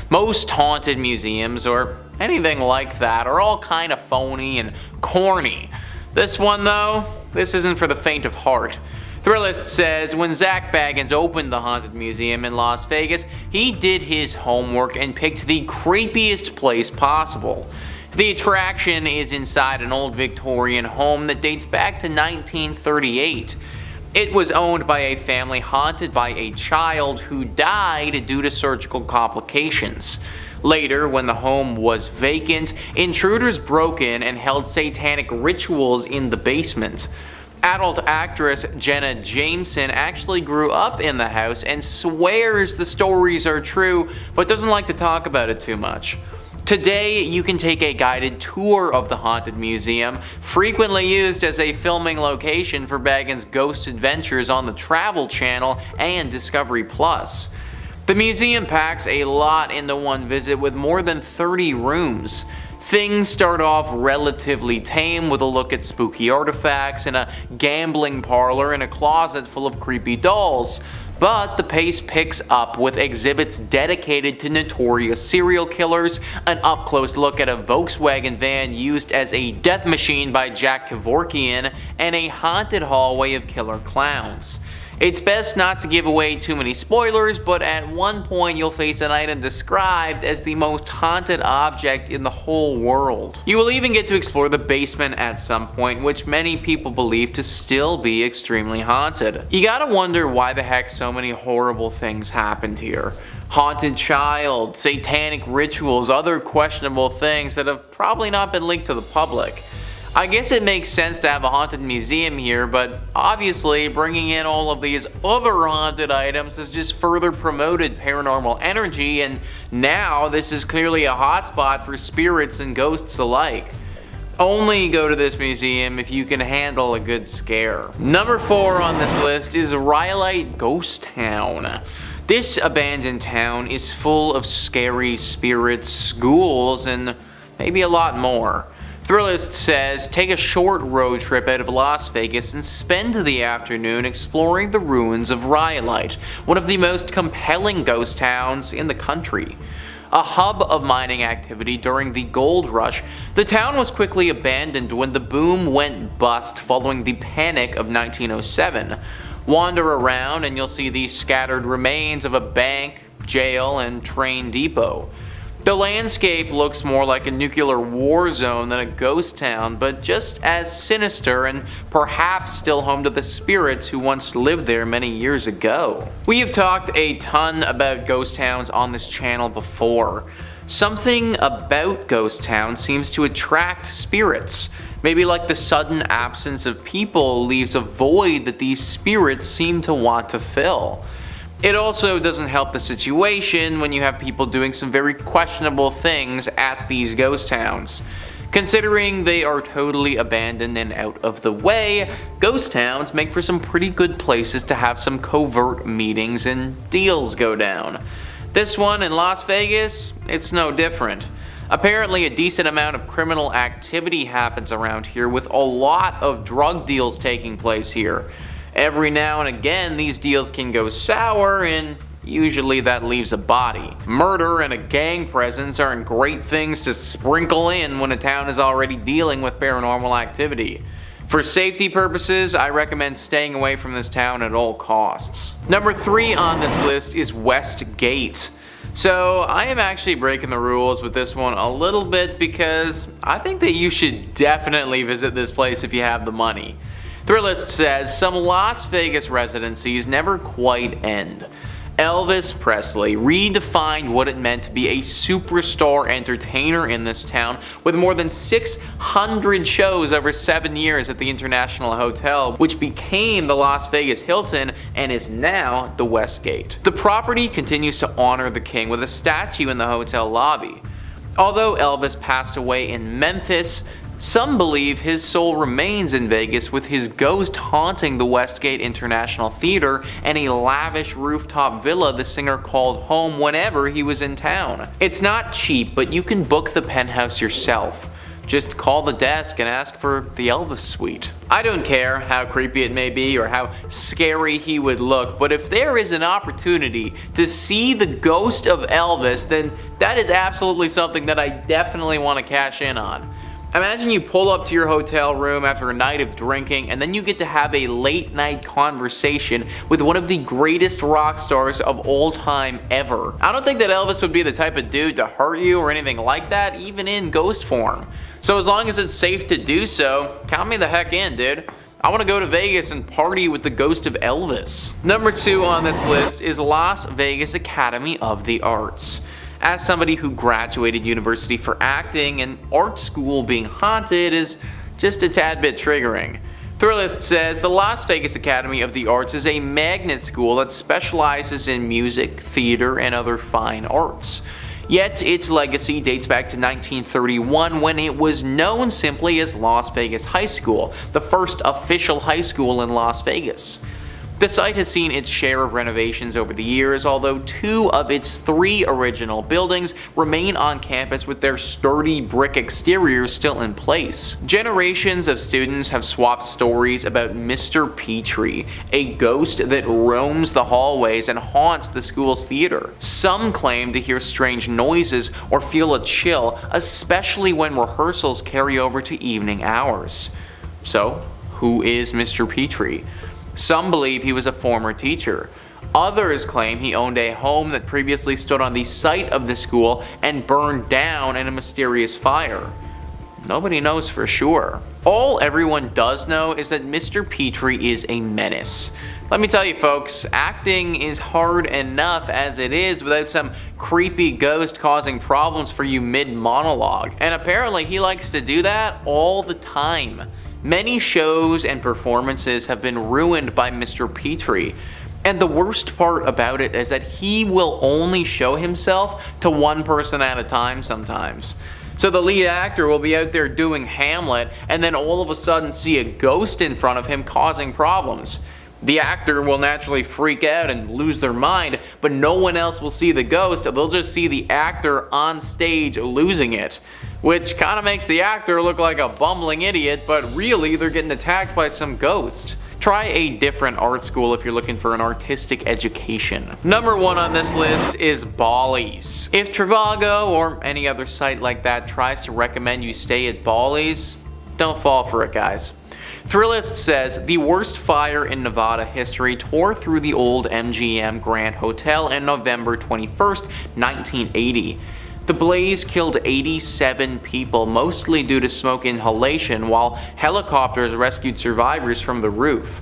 Most haunted museums, or anything like that, are all kind of phony and corny. This one though, this isn't for the faint of heart. Thrillist says when Zach Bagans opened the Haunted Museum in Las Vegas, he did his homework and picked the creepiest place possible. The attraction is inside an old Victorian home that dates back to 1938. It was owned by a family haunted by a child who died due to surgical complications. Later, when the home was vacant, intruders broke in and held satanic rituals in the basement. Adult actress Jenna Jameson actually grew up in the house and swears the stories are true, but doesn't like to talk about it too much. Today, you can take a guided tour of the Haunted Museum, frequently used as a filming location for Bagans' ghost adventures on the Travel Channel and Discovery Plus. The museum packs a lot into one visit with more than 30 rooms. Things start off relatively tame with a look at spooky artifacts and a gambling parlor and a closet full of creepy dolls. But the pace picks up with exhibits dedicated to notorious serial killers, an up-close look at a Volkswagen van used as a death machine by Jack Kevorkian, and a haunted hallway of killer clowns. It's best not to give away too many spoilers, but at one point you'll face an item described as the most haunted object in the whole world. You will even get to explore the basement at some point, which many people believe to still be extremely haunted. You gotta wonder why the heck so many horrible things happened here. Haunted child, satanic rituals, other questionable things that have probably not been leaked to the public. I guess it makes sense to have a haunted museum here, but obviously bringing in all of these other haunted items has just further promoted paranormal energy, and now this is clearly a hotspot for spirits and ghosts alike. Only go to this museum if you can handle a good scare. Number 4 on this list is Rhyolite Ghost Town. This abandoned town is full of scary spirits, ghouls, and maybe a lot more. Thrillist says take a short road trip out of Las Vegas and spend the afternoon exploring the ruins of Rhyolite, one of the most compelling ghost towns in the country. A hub of mining activity during the gold rush, the town was quickly abandoned when the boom went bust following the panic of 1907. Wander around and you'll see the scattered remains of a bank, jail, and train depot. The landscape looks more like a nuclear war zone than a ghost town, but just as sinister and perhaps still home to the spirits who once lived there many years ago. We have talked a ton about ghost towns on this channel before. Something about ghost towns seems to attract spirits. Maybe like the sudden absence of people leaves a void that these spirits seem to want to fill. It also doesn't help the situation when you have people doing some very questionable things at these ghost towns. Considering they are totally abandoned and out of the way, ghost towns make for some pretty good places to have some covert meetings and deals go down. This one in Las Vegas, it's no different. Apparently a decent amount of criminal activity happens around here, with a lot of drug deals taking place here. Every now and again, these deals can go sour, and usually that leaves a body. Murder and a gang presence aren't great things to sprinkle in when a town is already dealing with paranormal activity. For safety purposes, I recommend staying away from this town at all costs. Number 3 on this list is West Gate. So I am actually breaking the rules with this one a little bit because I think that you should definitely visit this place if you have the money. Thrillist says some Las Vegas residencies never quite end. Elvis Presley redefined what it meant to be a superstar entertainer in this town with more than 600 shows over 7 years at the International Hotel, which became the Las Vegas Hilton and is now the Westgate. The property continues to honor the king with a statue in the hotel lobby. Although Elvis passed away in Memphis, some believe his soul remains in Vegas with his ghost haunting the Westgate International Theater and a lavish rooftop villa the singer called home whenever he was in town. It's not cheap, but you can book the penthouse yourself. Just call the desk and ask for the Elvis suite. I don't care how creepy it may be or how scary he would look, but if there is an opportunity to see the ghost of Elvis, then that is absolutely something that I definitely want to cash in on. Imagine you pull up to your hotel room after a night of drinking and then you get to have a late night conversation with one of the greatest rock stars of all time ever. I don't think that Elvis would be the type of dude to hurt you or anything like that, even in ghost form. So as long as it's safe to do so, count me the heck in, dude. I want to go to Vegas and party with the ghost of Elvis. Number 2 on this list is Las Vegas Academy of the Arts. As somebody who graduated university for acting, and art school being haunted is just a tad bit triggering. Thrillist says the Las Vegas Academy of the Arts is a magnet school that specializes in music, theater, and other fine arts. Yet its legacy dates back to 1931 when it was known simply as Las Vegas High School, the first official high school in Las Vegas. The site has seen its share of renovations over the years, although 2 of its 3 original buildings remain on campus with their sturdy brick exteriors still in place. Generations of students have swapped stories about Mr. Petrie, a ghost that roams the hallways and haunts the school's theater. Some claim to hear strange noises or feel a chill, especially when rehearsals carry over to evening hours. So, who is Mr. Petrie? Some believe he was a former teacher. Others claim he owned a home that previously stood on the site of the school and burned down in a mysterious fire. Nobody knows for sure. All everyone does know is that Mr. Petrie is a menace. Let me tell you folks, acting is hard enough as it is without some creepy ghost causing problems for you mid-monologue. And apparently he likes to do that all the time. Many shows and performances have been ruined by Mr. Petrie, and the worst part about it is that he will only show himself to one person at a time sometimes. So the lead actor will be out there doing Hamlet and then all of a sudden see a ghost in front of him causing problems. The actor will naturally freak out and lose their mind, but no one else will see the ghost, they'll just see the actor on stage losing it. Which kind of makes the actor look like a bumbling idiot, but really they're getting attacked by some ghost. Try a different art school if you're looking for an artistic education. Number 1 on this list is Bally's. If Trivago or any other site like that tries to recommend you stay at Bally's, don't fall for it, guys. Thrillist says the worst fire in Nevada history tore through the old MGM Grand Hotel on November 21st, 1980. The blaze killed 87 people, mostly due to smoke inhalation, while helicopters rescued survivors from the roof.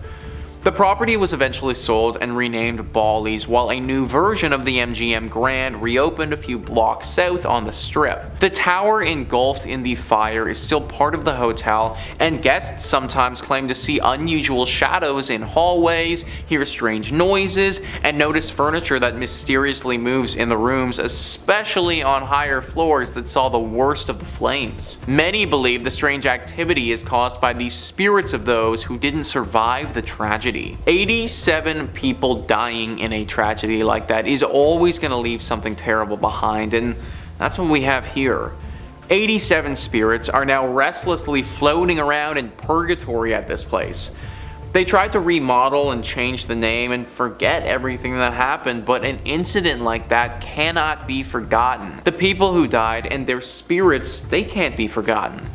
The property was eventually sold and renamed Bally's, while a new version of the MGM Grand reopened a few blocks south on the Strip. The tower engulfed in the fire is still part of the hotel, and guests sometimes claim to see unusual shadows in hallways, hear strange noises, and notice furniture that mysteriously moves in the rooms, especially on higher floors that saw the worst of the flames. Many believe the strange activity is caused by the spirits of those who didn't survive the tragedy. 87 people dying in a tragedy like that is always going to leave something terrible behind, and that's what we have here. 87 spirits are now restlessly floating around in purgatory at this place. They tried to remodel and change the name and forget everything that happened, but an incident like that cannot be forgotten. The people who died and their spirits, they can't be forgotten.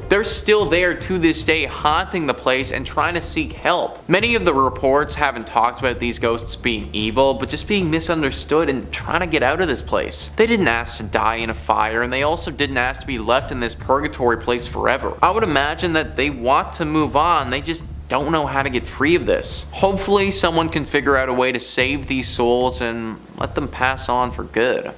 They're still there to this day, haunting the place and trying to seek help. Many of the reports haven't talked about these ghosts being evil, but just being misunderstood and trying to get out of this place. They didn't ask to die in a fire, and they also didn't ask to be left in this purgatory place forever. I would imagine that they want to move on, they just don't know how to get free of this. Hopefully someone can figure out a way to save these souls and let them pass on for good.